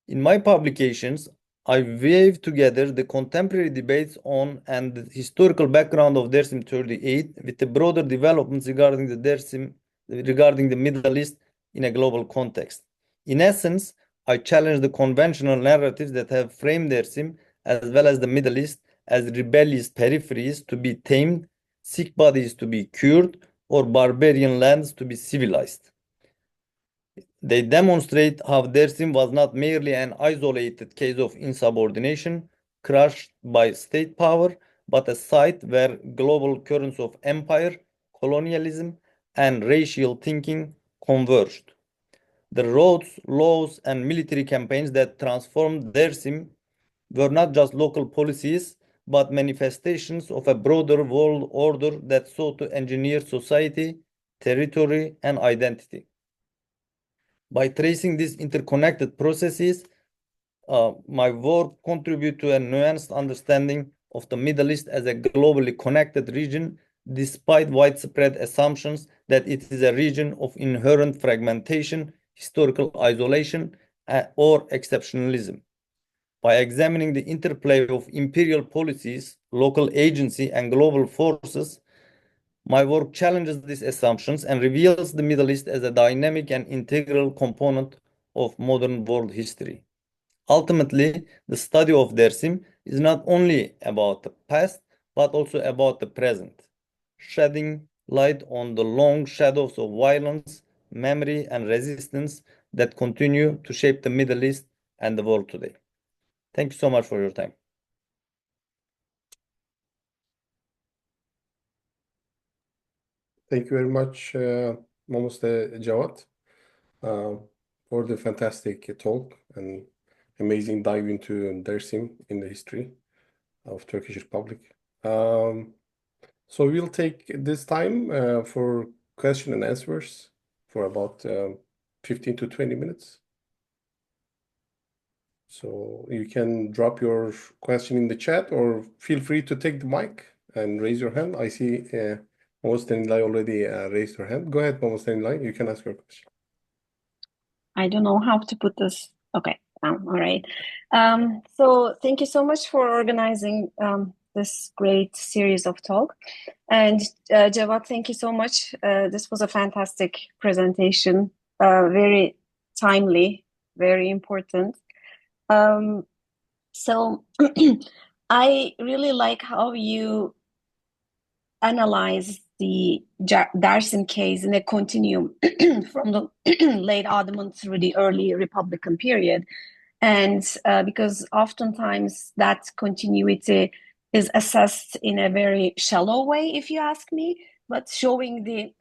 In my publications, I weave together the contemporary debates on and the historical background of Dersim 38 with the broader developments regarding the Middle East in a global context. In essence, I challenge the conventional narratives that have framed Dersim as well as the Middle East as rebellious peripheries to be tamed, sick bodies to be cured, or barbarian lands to be civilized. They demonstrate how Dersim was not merely an isolated case of insubordination crushed by state power, but a site where global currents of empire, colonialism, and racial thinking converged. The roads, laws, and military campaigns that transformed Dersim were not just local policies, but manifestations of a broader world order that sought to engineer society, territory, and identity. By tracing these interconnected processes, my work contributes to a nuanced understanding of the Middle East as a globally connected region, despite widespread assumptions that it is a region of inherent fragmentation, historical isolation, or exceptionalism. By examining the interplay of imperial policies, local agency, and global forces, my work challenges these assumptions and reveals the Middle East as a dynamic and integral component of modern world history. Ultimately, the study of Dersim is not only about the past, but also about the present, shedding light on the long shadows of violence, memory, and resistance that continue to shape the Middle East and the world today. Thank you so much for your time. Thank you very much, Mr. Cevat, for the fantastic talk and amazing dive into Dersim in the history of Turkish Republic. So we'll take this time for question and answers for about 15 to 20 minutes. So you can drop your question in the chat or feel free to take the mic and raise your hand. I see Momo already raised her hand. Go ahead, Momo. You can ask your question. I don't know how to put this. Okay, all right. So thank you so much for organizing this great series of talk. And Cevat, thank you so much. This was a fantastic presentation, very timely, very important. So I really like how you analyze the Dersim case in a continuum from the late Ottoman through the early Republican period. And because oftentimes that continuity is assessed in a very shallow way, if you ask me, but showing the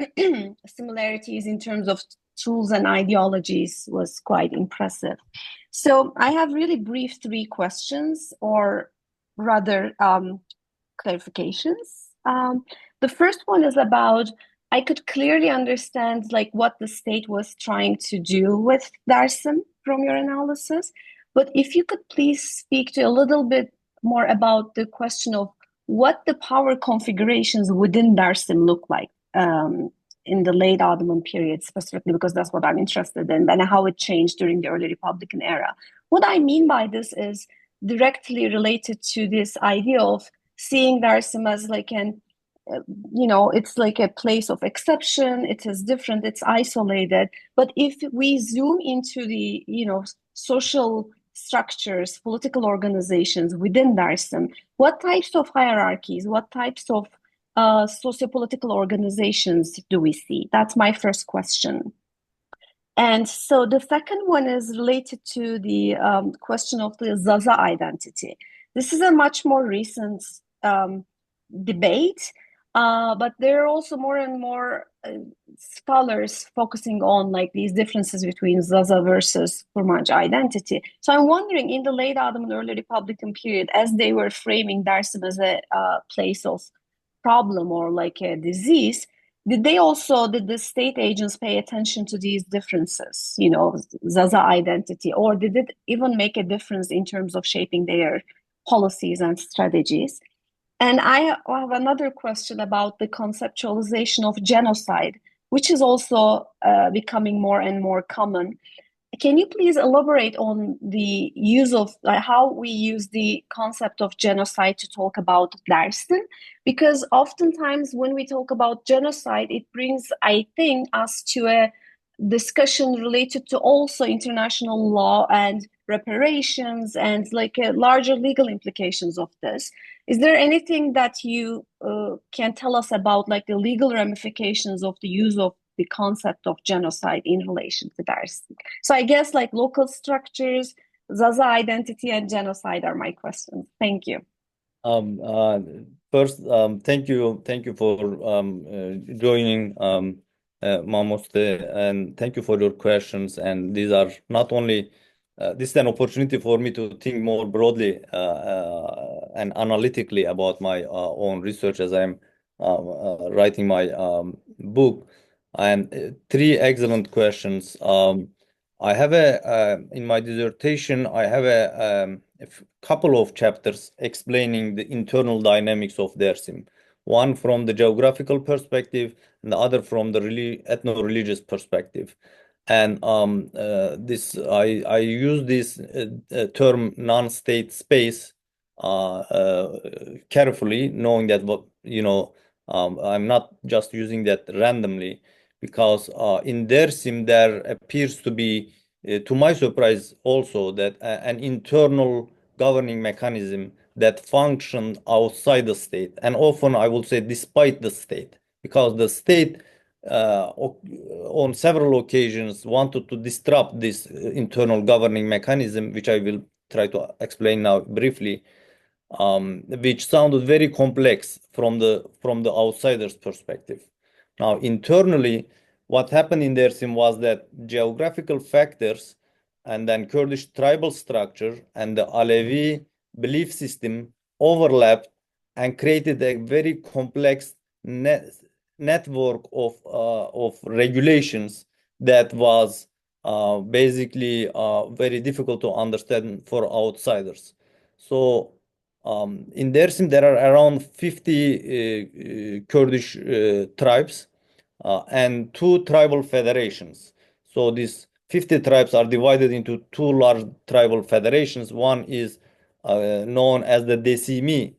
similarities in terms of tools and ideologies was quite impressive. So I have really brief 3 questions, or rather clarifications. The first one is about, I could clearly understand like what the state was trying to do with Dersim from your analysis, but if you could please speak to a little bit more about the question of what the power configurations within Dersim look like in the late Ottoman period specifically, because that's what I'm interested in, and how it changed during the early Republican era. What I mean by this is directly related to this idea of seeing Dersim as like an, it's like a place of exception. It is different. It's isolated. But if we zoom into the, social structures, political organizations within Dersim, what types of hierarchies, what types of sociopolitical organizations do we see? That's my first question. And so the second one is related to the question of the Zaza identity. This is a much more recent debate, but there are also more and more scholars focusing on like these differences between Zaza versus Kurmanj identity. So I'm wondering, in the late Ottoman, early Republican period, as they were framing Dersim as a place of problem or like a disease, did the state agents pay attention to these differences, Zaza identity, or did it even make a difference in terms of shaping their policies and strategies? And I have another question about the conceptualization of genocide, which is also becoming more and more common. Can you please elaborate on the use of how we use the concept of genocide to talk about Dersim? Because oftentimes when we talk about genocide, it brings, I think, us to a discussion related to also international law and reparations and like larger legal implications of this. Is there anything that you can tell us about like the legal ramifications of the use of the concept of genocide in relation to Dersim? So I guess like local structures, Zaza identity, and genocide are my questions. Thank you. First, thank you for joining, Mamoste, and thank you for your questions. And these are not only this is an opportunity for me to think more broadly and analytically about my own research as I'm writing my book. And 3 excellent questions. I have in my dissertation, I have a couple of chapters explaining the internal dynamics of Dersim. One from the geographical perspective, and the other from the ethno-religious perspective. And I use this term non-state space carefully, knowing that I'm not just using that randomly, because in Dersim there appears to be, to my surprise, also that an internal governing mechanism that functioned outside the state, and often I would say despite the state, because the state on several occasions wanted to disrupt this internal governing mechanism, which I will try to explain now briefly, which sounded very complex from the outsider's perspective. Now, internally, what happened in Dersim was that geographical factors and then Kurdish tribal structure and the Alevi belief system overlapped and created a very complex network of regulations that was basically very difficult to understand for outsiders. So in Dersim, there are around 50 Kurdish tribes and 2 tribal federations. So these 50 tribes are divided into 2 large tribal federations. One is known as the Desimi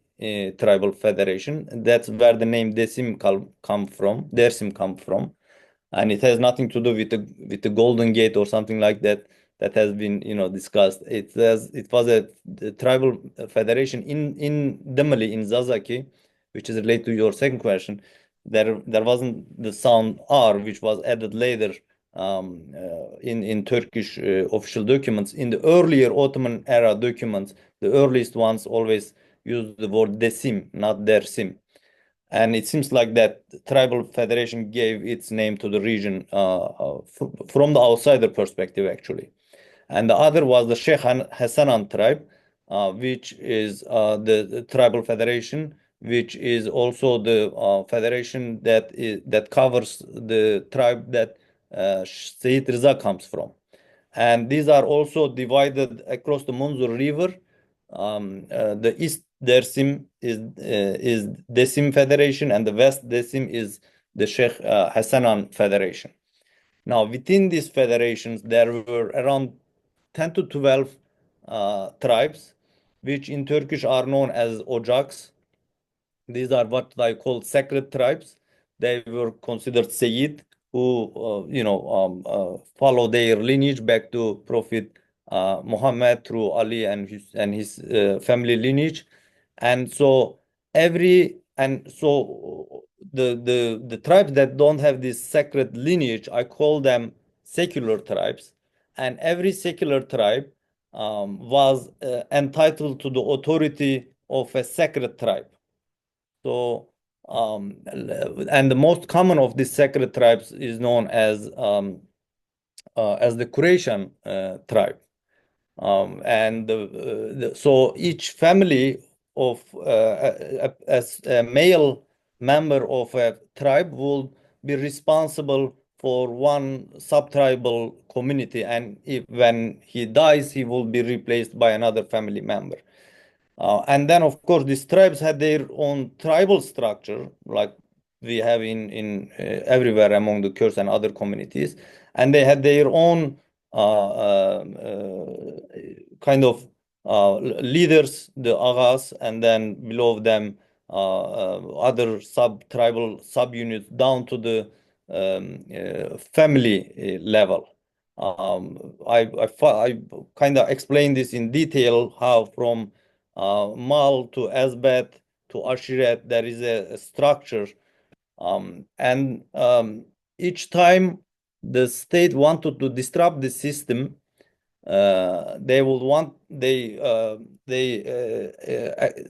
tribal federation. That's where the name Dersim come from, and it has nothing to do with the Golden Gate or something like that has been discussed. It was a tribal federation in Demir in Zazaki, which is related to your second question. There wasn't the sound R, which was added later in Turkish official documents. In the earlier Ottoman era documents, the earliest ones always use the word Desim, not Dersim. And it seems like that tribal federation gave its name to the region from the outsider perspective, actually. And the other was the Sheikh Hassanan tribe, which is the tribal federation, which is also the federation that covers the tribe that Sayyid Riza comes from. And these are also divided across the Munzur River. The East Dersim is Desim Federation, and the West Desim is the Sheikh Hassanan Federation. Now, within these federations, there were around 10 to 12 tribes, which in Turkish are known as Ocaks. These are what I call sacred tribes. They were considered Sayyid, who follow their lineage back to Prophet Muhammad through Ali and his family lineage. And so the tribes that don't have this sacred lineage, I call them secular tribes. And every secular tribe was entitled to the authority of a sacred tribe. So, and the most common of these sacred tribes is known as the Croatian tribe. So each family of as a male member of a tribe will be responsible for one subtribal community, and when he dies, he will be replaced by another family member. And then, of course, these tribes had their own tribal structure, like we have in everywhere among the Kurds and other communities, and they had their own kind of leaders, the aghas, and then below them other sub-tribal subunits down to the family level. I kind of explained this in detail, how from Mal to Azbet to Ashiret, there is a structure. Each time the state wanted to disrupt the system, they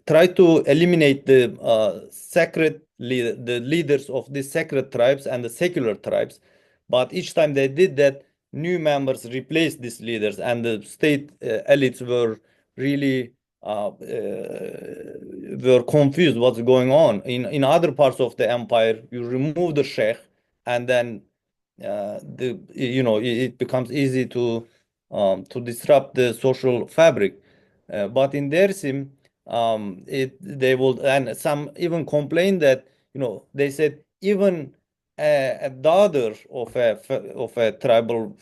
try to eliminate the the leaders of the sacred tribes and the secular tribes. But each time they did that, new members replaced these leaders, and the state elites were really were confused what's going on. In other parts of the empire, you remove the sheikh, and then it becomes easy to disrupt the social fabric. But in Dersim, they will, and some even complain that, they said even a daughter of a tribal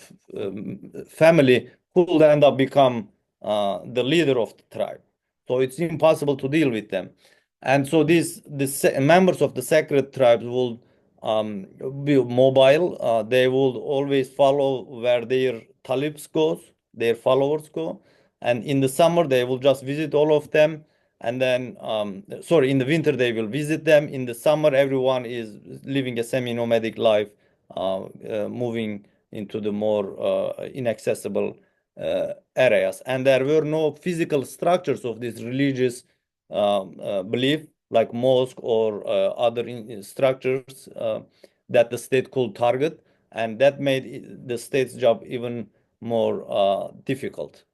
family could end up become the leader of the tribe. So it's impossible to deal with them. And so the members of the sacred tribes will be mobile. They will always follow where their talibs goes, their followers go. And in the summer, they will just visit all of them. And then, in the winter, they will visit them. In the summer, everyone is living a semi-nomadic life, moving into the more inaccessible areas. And there were no physical structures of this religious belief, like mosque or other structures that the state could target. And that made the state's job even more difficult.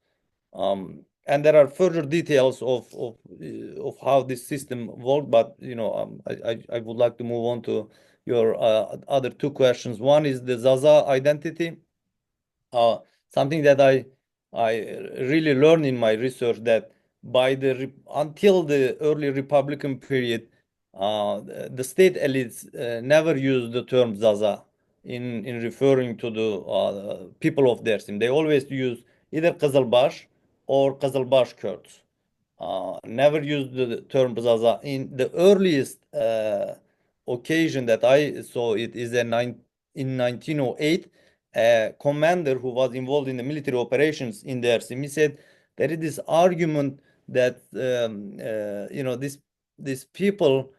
And there are further details of how this system worked, but I would like to move on to your other two questions. One is the Zaza identity. Something that I really learned in my research, that until the early Republican period, the state elites never used the term Zaza in referring to the people of Dersim. They always use either Kızılbaş or Kızılbaş Kurds. Never used the term Zaza. In the earliest occasion that I saw it is in 1908, a commander who was involved in the military operations in Dersim, he said there is this argument that these people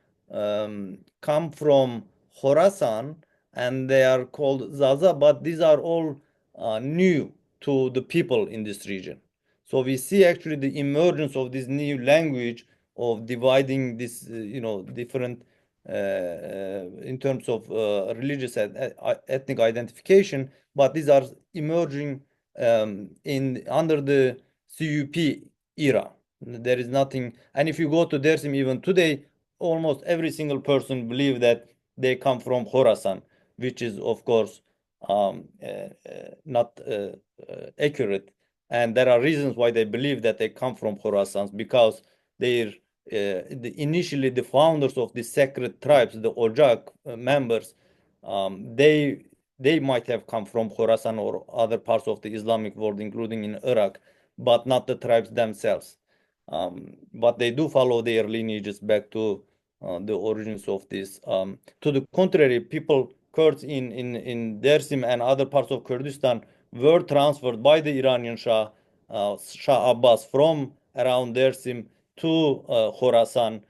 come from Khorasan, and they are called Zaza, but these are all new to the people in this region. So we see actually the emergence of this new language of dividing this, different in terms of religious and ethnic identification, but these are emerging under the CUP era. There is nothing, and if you go to Dersim even today, almost every single person believe that they come from Khorasan, which is of course not accurate. And there are reasons why they believe that they come from Khorasan, because they're initially the founders of the sacred tribes, the Ojak members, they might have come from Khorasan or other parts of the Islamic world, including in Iraq, but not the tribes themselves. But they do follow their lineages back to the origins of this. To the contrary, people, Kurds in Dersim and other parts of Kurdistan, were transferred by the Iranian Shah, Shah Abbas, from around Dersim to Khorasan,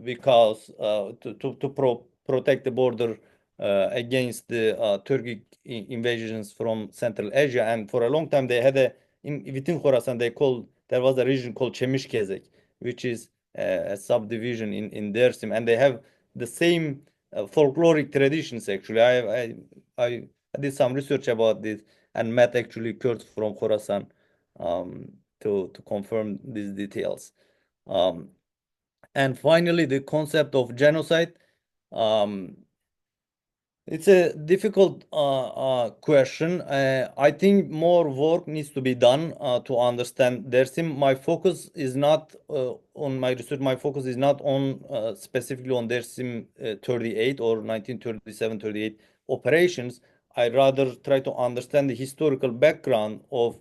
because to protect the border against the Turkic invasions from Central Asia. And for a long time, they had within Khorasan, there was a region called Çemişkezek, which is a subdivision in Dersim, and they have the same folkloric traditions. Actually, I did some research about this and met actually Kurds from Khorasan to confirm these details. And finally, the concept of genocide. It's a difficult question. I think more work needs to be done to understand Dersim. My focus is not on my research. My focus is not on specifically on Dersim 38 or 1937-38 operations. I rather try to understand the historical background of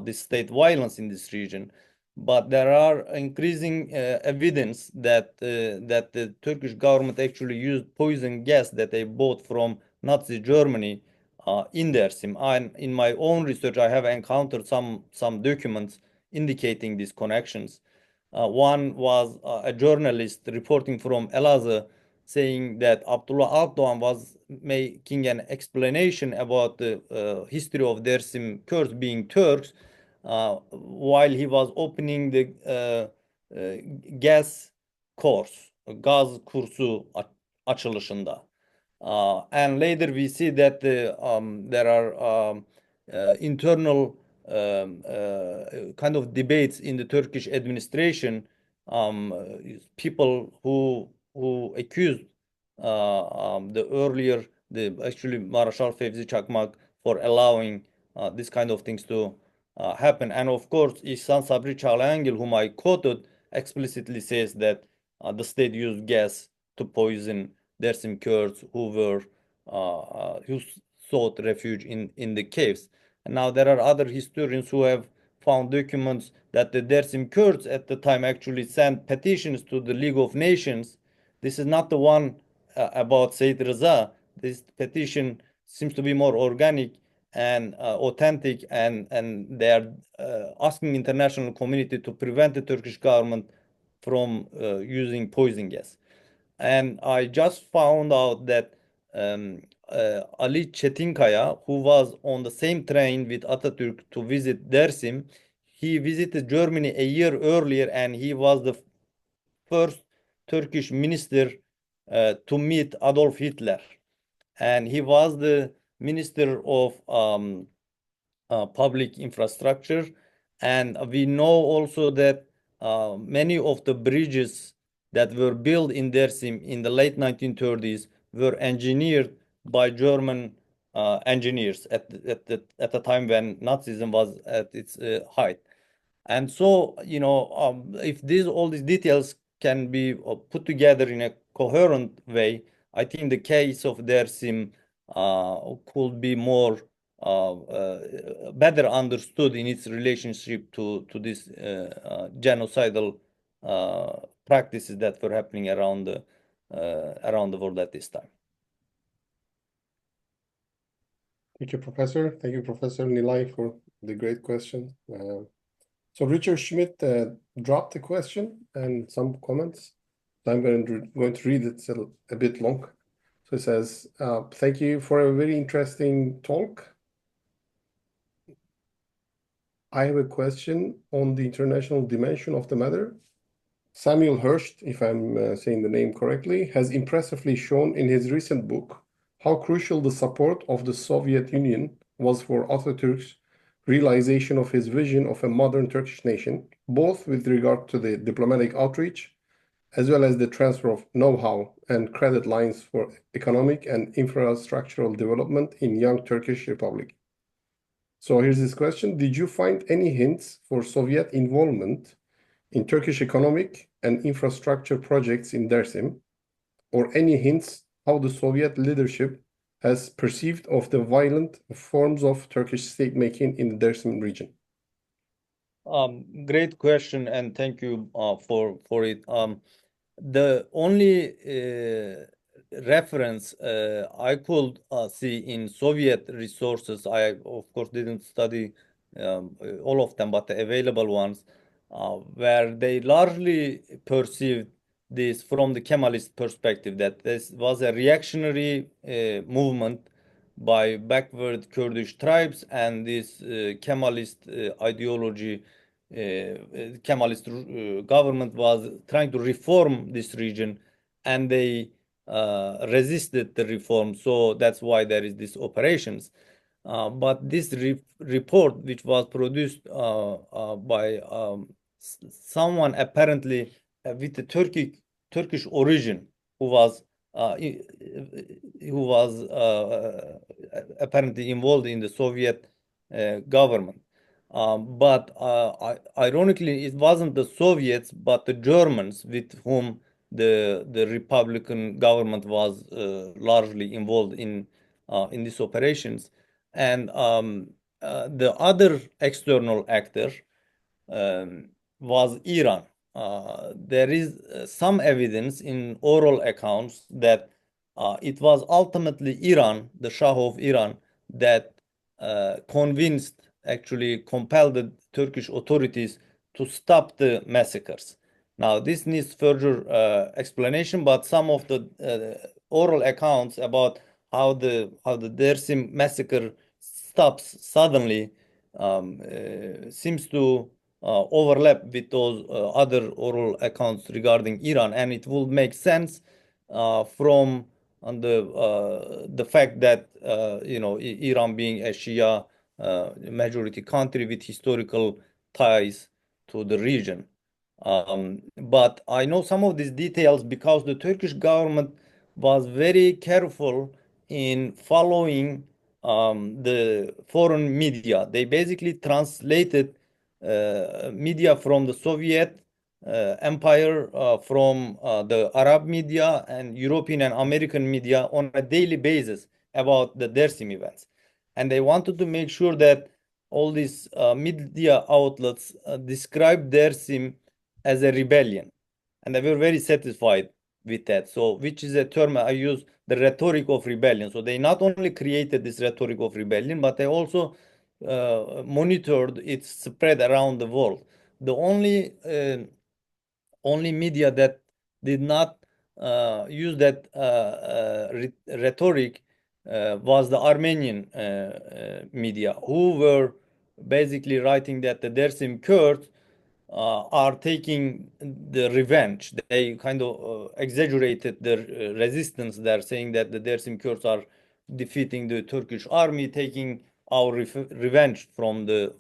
the state violence in this region. But there are increasing evidence that that the Turkish government actually used poison gas that they bought from Nazi Germany in Dersim. And in my own research, I have encountered some documents indicating these connections. One was a journalist reporting from Elazığ saying that Abdullah Alpdoğan was making an explanation about the history of Dersim Kurds being Turks, while he was opening the gas course, gaz kursu açılışında. And later we see that there are internal kind of debates in the Turkish administration, people who accused actually Marshal Fevzi Çakmak for allowing this kind of things to happen. And of course, İhsan Sabri Çağlayangil, whom I quoted, explicitly says that the state used gas to poison Dersim Kurds who sought refuge in the caves. And now there are other historians who have found documents that the Dersim Kurds at the time actually sent petitions to the League of Nations. This is not the one about Said Rıza. This petition seems to be more organic and authentic, and they are asking international community to prevent the Turkish government from using poison gas. And I just found out that Ali Çetinkaya, who was on the same train with Atatürk to visit Dersim, he visited Germany a year earlier, and he was the first Turkish minister to meet Adolf Hitler. And he was the minister of public infrastructure. And we know also that many of the bridges that were built in Dersim in the late 1930s were engineered by German engineers at the time when Nazism was at its height. And so, if all these details can be put together in a coherent way, I think the case of Dersim could be more better understood in its relationship to this genocidal practices that were happening around the world at this time. Thank you, Professor. Thank you, Professor Nilay, for the great question. So Richard Schmidt dropped the question and some comments. So I'm going to read it. It's a bit long. So it says, thank you for a very interesting talk. I have a question on the international dimension of the matter. Samuel Hirst, if I'm saying the name correctly, has impressively shown in his recent book how crucial the support of the Soviet Union was for Atatürk's realization of his vision of a modern Turkish nation, both with regard to the diplomatic outreach as well as the transfer of know-how and credit lines for economic and infrastructural development in young Turkish Republic. So here's this question. Did you find any hints for Soviet involvement in Turkish economic and infrastructure projects in Dersim, or any hints how the Soviet leadership has perceived of the violent forms of Turkish state-making in the Dersim region? Great question, and thank you for it. The only reference I could see in Soviet resources, I of course didn't study all of them, but the available ones, where they largely perceived this from the Kemalist perspective, that this was a reactionary movement by backward Kurdish tribes, and this Kemalist ideology, Kemalist government was trying to reform this region, and they resisted the reform. So that's why there is these operations. But this report, which was produced by someone apparently with the Turkish origin, who was apparently involved in the Soviet government. But ironically, it wasn't the Soviets, but the Germans with whom the Republican government was largely involved in these operations. And the other external actor was Iran. There is some evidence in oral accounts that it was ultimately Iran, the Shah of Iran, that actually compelled the Turkish authorities to stop the massacres. Now, this needs further explanation, but some of the oral accounts about how the Dersim massacre stops suddenly seems to overlap with those other oral accounts regarding Iran, and it will make sense from the fact that Iran being a Shia majority country with historical ties to the region. But I know some of these details because the Turkish government was very careful in following the foreign media. They basically translated media from the Soviet empire, from the Arab media and European and American media on a daily basis about the Dersim events. And they wanted to make sure that all these media outlets described Dersim as a rebellion. And they were very satisfied with that. So, which is a term I use, the rhetoric of rebellion. So they not only created this rhetoric of rebellion, but they also monitored its spread around the world. The only media that did not use that rhetoric was the Armenian media, who were basically writing that the Dersim Kurds are taking the revenge. They kind of exaggerated the resistance. They're saying that the Dersim Kurds are defeating the Turkish army, taking our revenge from the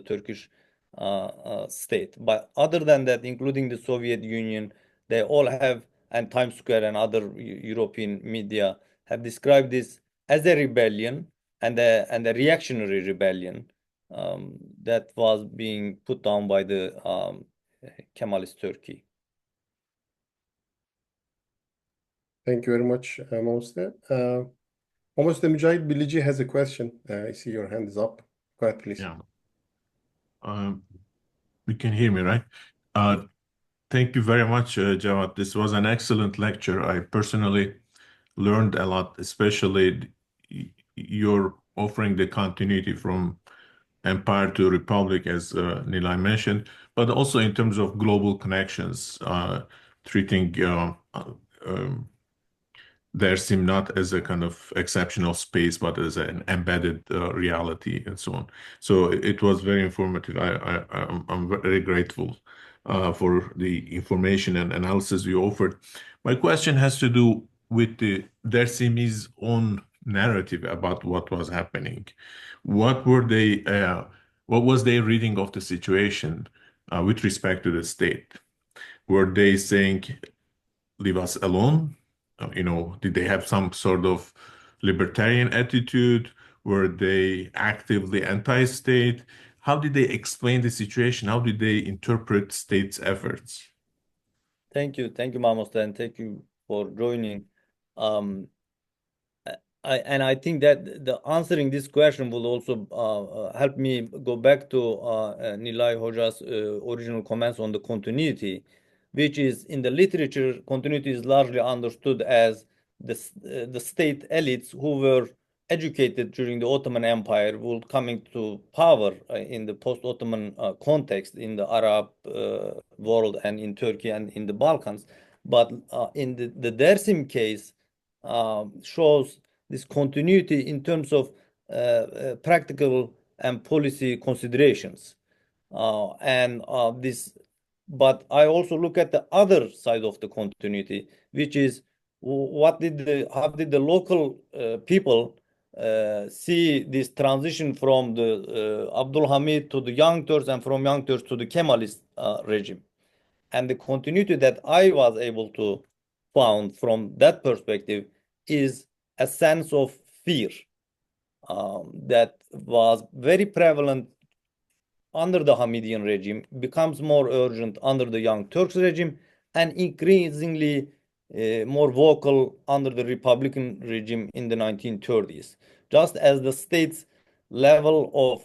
Turkish state. But other than that, including the Soviet Union, they all have, and Times Square and other European media have described this as a rebellion and a reactionary rebellion that was being put down by the Kemalist Turkey. Thank you very much, Moste. Moste Mücahit Bilici has a question. I see your hand is up. Go ahead, please. Yeah. You can hear me, right? Thank you very much, Cevat. This was an excellent lecture. I personally learned a lot, especially you're offering the continuity from empire to republic, as Nilay mentioned, but also in terms of global connections, treating Dersim not as a kind of exceptional space, but as an embedded reality and so on. So it was very informative. I'm very grateful for the information and analysis you offered. My question has to do with the Dersimi's own narrative about what was happening. What were they? What was their reading of the situation with respect to the state? Were they saying, "Leave us alone"? Did they have some sort of libertarian attitude? Were they actively anti-state? How did they explain the situation? How did they interpret state's efforts? Thank you, Mahmut, and thank you for joining. I think that the answering this question will also help me go back to Nilay Hoja's original comments on the continuity, which is in the literature, continuity is largely understood as the state elites who were educated during the Ottoman Empire will coming to power in the post-Ottoman context in the Arab world and in Turkey and in the Balkans. But in the Dersim case shows this continuity in terms of practical and policy considerations. But I also look at the other side of the continuity, which is how did the local people see this transition from the Abdul Hamid to the Young Turks and from Young Turks to the Kemalist regime. And the continuity that I was able to found from that perspective is a sense of fear that was very prevalent under the Hamidian regime, becomes more urgent under the Young Turks regime, and increasingly more vocal under the Republican regime in the 1930s. Just as the state's level of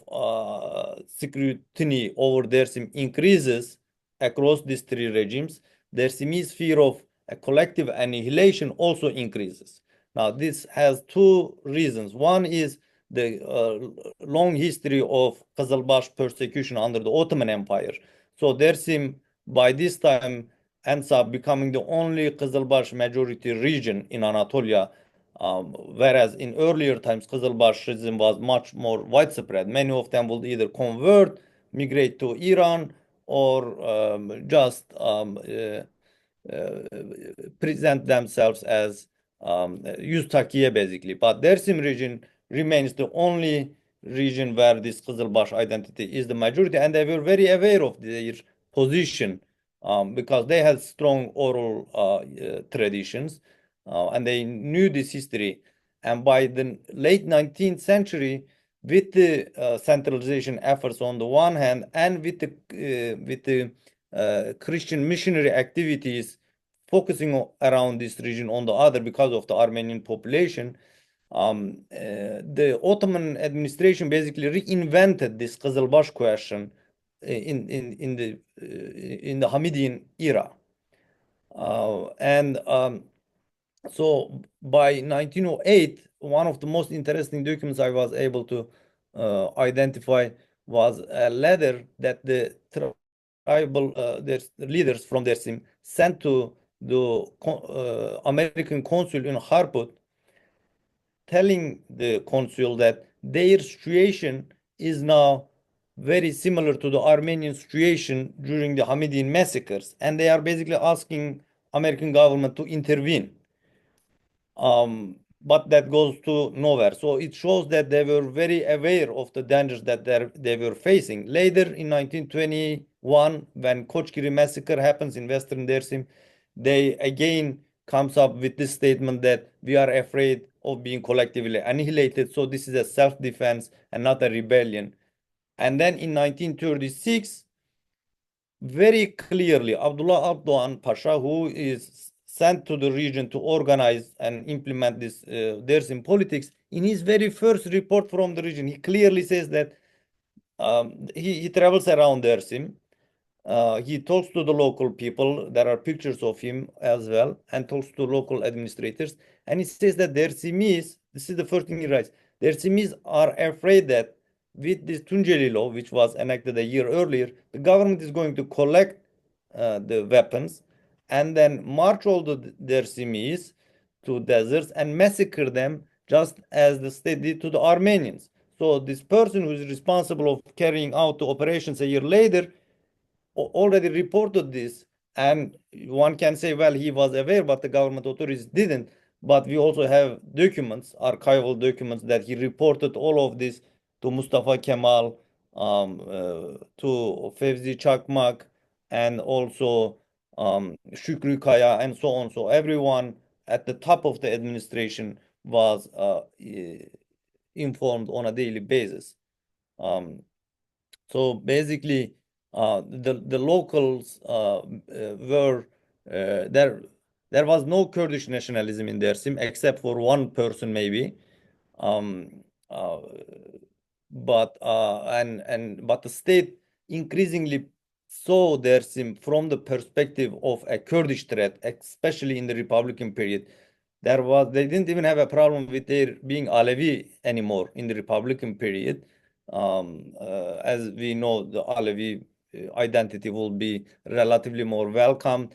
scrutiny over Dersim increases across these three regimes, Dersimi's fear of a collective annihilation also increases. Now, this has two reasons. One is the long history of Qızılbaş persecution under the Ottoman Empire. So Dersim, by this time, ends up becoming the only Qızılbaş majority region in Anatolia, whereas in earlier times, Qızılbaşism was much more widespread. Many of them will either convert, migrate to Iran, or just present themselves as Yüztakiye basically. But Dersim region remains the only region where this Qızılbaş identity is the majority, and they were very aware of their position because they had strong oral traditions and they knew this history. And by the late 19th century, with the centralization efforts on the one hand, and with the Christian missionary activities focusing around this region on the other because of the Armenian population, the Ottoman administration basically reinvented this Qızılbaş question in the Hamidian era, so by 1908, one of the most interesting documents I was able to identify was a letter that the tribal leaders from Dersim sent to the American consul in Harput, telling the consul that their situation is now very similar to the Armenian situation during the Hamidian massacres, and they are basically asking American government to intervene. But that goes to nowhere. So it shows that they were very aware of the dangers that they were facing. Later in 1921, when Koçgiri massacre happens in Western Dersim, they again comes up with this statement that we are afraid of being collectively annihilated. So this is a self-defense and not a rebellion. And then in 1936, very clearly, Abdullah Abdoğan Pasha, who is sent to the region to organize and implement this Dersim politics, in his very first report from the region, he clearly says that he travels around Dersim. He talks to the local people. There are pictures of him as well, and talks to local administrators. And he says that Dersimis, this is the first thing he writes, Dersimis are afraid that with this Tunceli law, which was enacted a year earlier, the government is going to collect the weapons and then march all the Dersimis to deserts and massacre them just as the state did to the Armenians. So this person who is responsible of carrying out the operations a year later already reported this, and one can say, well, he was aware, but the government authorities didn't. But we also have documents, archival documents, that he reported all of this to Mustafa Kemal, to Fevzi Çakmak, and also Şükrü Kaya, and so on. So everyone at the top of the administration was informed on a daily basis. So basically, the locals were there. There was no Kurdish nationalism in Dersim except for one person maybe, but the state increasingly saw Dersim from the perspective of a Kurdish threat, especially in the Republican period. They didn't even have a problem with their being Alevi anymore in the Republican period. As we know, the Alevi identity will be relatively more welcome,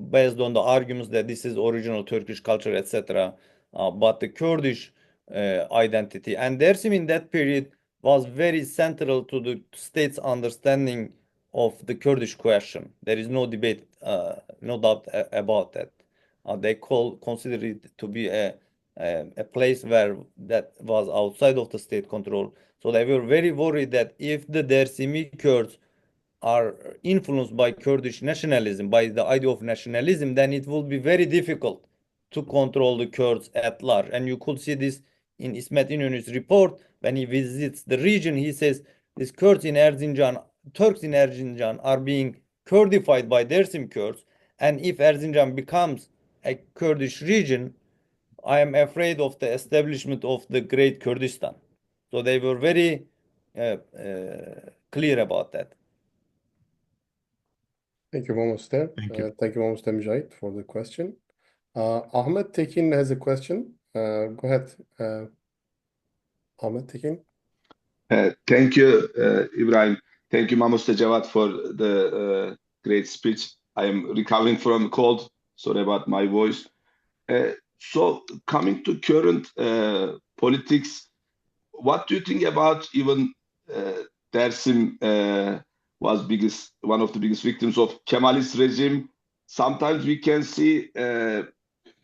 based on the arguments that this is original Turkish culture, etc. But the Kurdish identity, and Dersim in that period was very central to the state's understanding of the Kurdish question. There is no debate, no doubt about that. They consider it to be a place where that was outside of the state control. So they were very worried that if the Dersimi Kurds are influenced by Kurdish nationalism, by the idea of nationalism, then it will be very difficult to control the Kurds at large. And you could see this in İsmet İnönü's report when he visits the region. He says these Kurds in Erzincan, Turks in Erzincan are being Kurdified by Dersim Kurds. And if Erzincan becomes a Kurdish region, I am afraid of the establishment of the Great Kurdistan. So they were very clear about that. Thank you, Momuster. Thank you. Thank you, Momuster Mücahit, for the question. Ahmet Tekin has a question. Go ahead, Ahmet Tekin. Thank you, Ibrahim. Thank you, Mamusta Cevat, for the great speech. I am recovering from a cold. Sorry about my voice. So coming to current politics, what do you think about even Dersim was one of the biggest victims of Kemalist regime? Sometimes we can see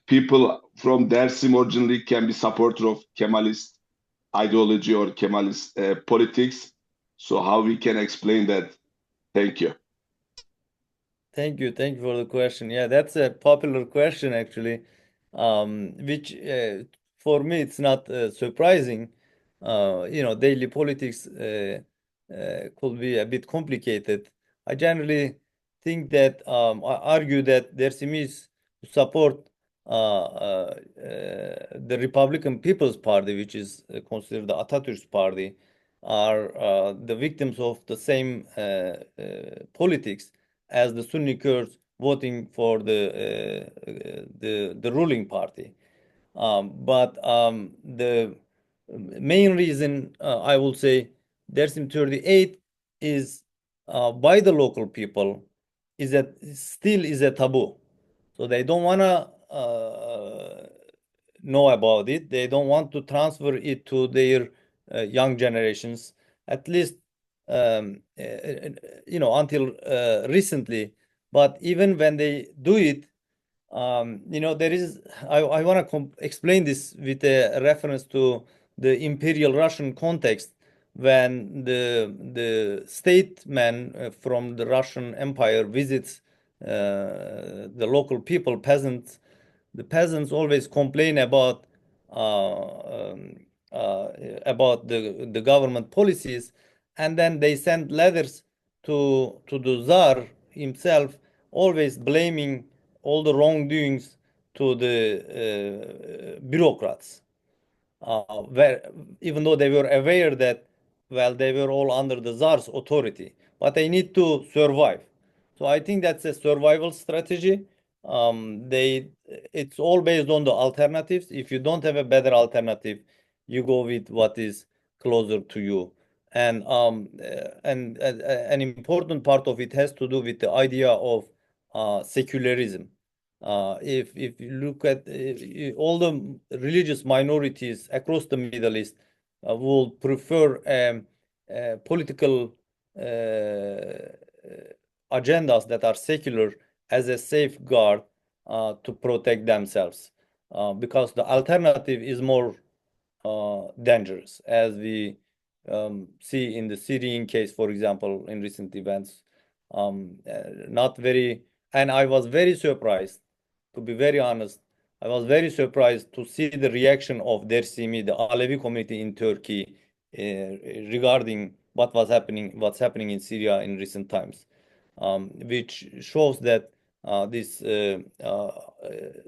people from Dersim originally can be supporter of Kemalist ideology or Kemalist politics. So how we can explain that? Thank you. Thank you for the question. Yeah, that's a popular question actually, which for me it's not surprising. Daily politics could be a bit complicated. I generally think that I argue that Dersimis who support the Republican People's Party, which is considered the Atatürk's party, are the victims of the same politics as the Sunni Kurds voting for the ruling party. But the main reason I will say Dersim 38 is by the local people still is a taboo. So they don't want to know about it. They don't want to transfer it to their young generations, at least until recently. But even when they do it, there is. I want to explain this with a reference to the imperial Russian context when the statesman from the Russian Empire visits the local people, peasants. The peasants always complain about the government policies, and then they send letters to the Tsar himself, always blaming all the wrongdoings to the bureaucrats, even though they were aware that, well, they were all under the Tsar's authority, but they need to survive. So I think that's a survival strategy. It's all based on the alternatives. If you don't have a better alternative, you go with what is closer to you. And an important part of it has to do with the idea of secularism. If you look at all the religious minorities across the Middle East, will prefer political agendas that are secular as a safeguard to protect themselves, because the alternative is more dangerous, as we see in the Syrian case, for example, in recent events. Not very, and I was very surprised, to be very honest. I was very surprised to see the reaction of Dersimi, the Alevi community in Turkey, regarding what's happening in Syria in recent times, which shows that this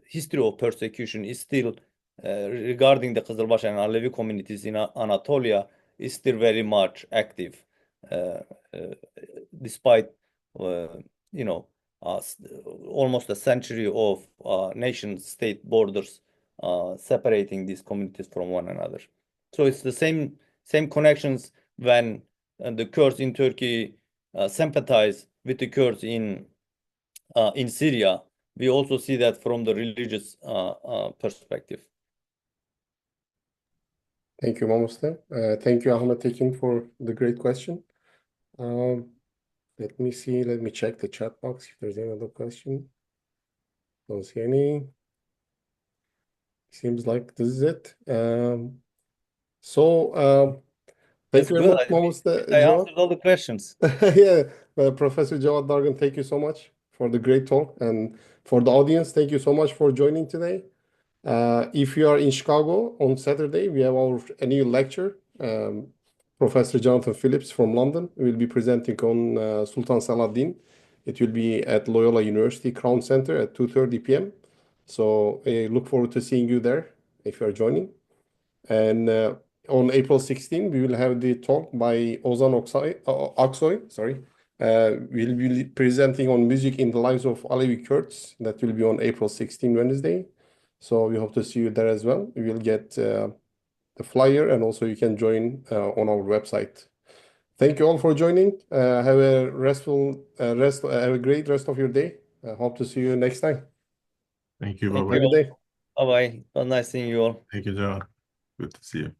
history of persecution is still, regarding the Kızılbaş and Alevi communities in Anatolia, is still very much active, despite almost a century of nation-state borders separating these communities from one another. So it's the same connections when the Kurds in Turkey sympathize with the Kurds in Syria. We also see that from the religious perspective. Thank you, Mamuste. Thank you, Ahmet Tekin, for the great question. Let me see. Let me check the chat box if there's any other question. Don't see any. Seems like this is it. Thank you very much, Mamuste. I answered all the questions. Yeah, Professor Cevat Dargın, thank you so much for the great talk. And for the audience, thank you so much for joining today. If you are in Chicago on Saturday, we have our annual lecture. Professor Jonathan Phillips from London will be presenting on Sultan Saladin. It will be at Loyola University Crown Center at 2:30 p.m. So I look forward to seeing you there if you are joining. And on April 16, we will have the talk by Ozan Aksoy. Sorry. We'll be presenting on music in the lives of Alevi Kurds. That will be on April 16, Wednesday. So we hope to see you there as well. We will get the flyer, and also you can join on our website. Thank you all for joining. Have a have a great rest of your day. I hope to see you next time. Thank you. Thank Bye-bye. Have a good day. Bye-bye. It was nice seeing you all. Thank you, Cevat. Good to see you.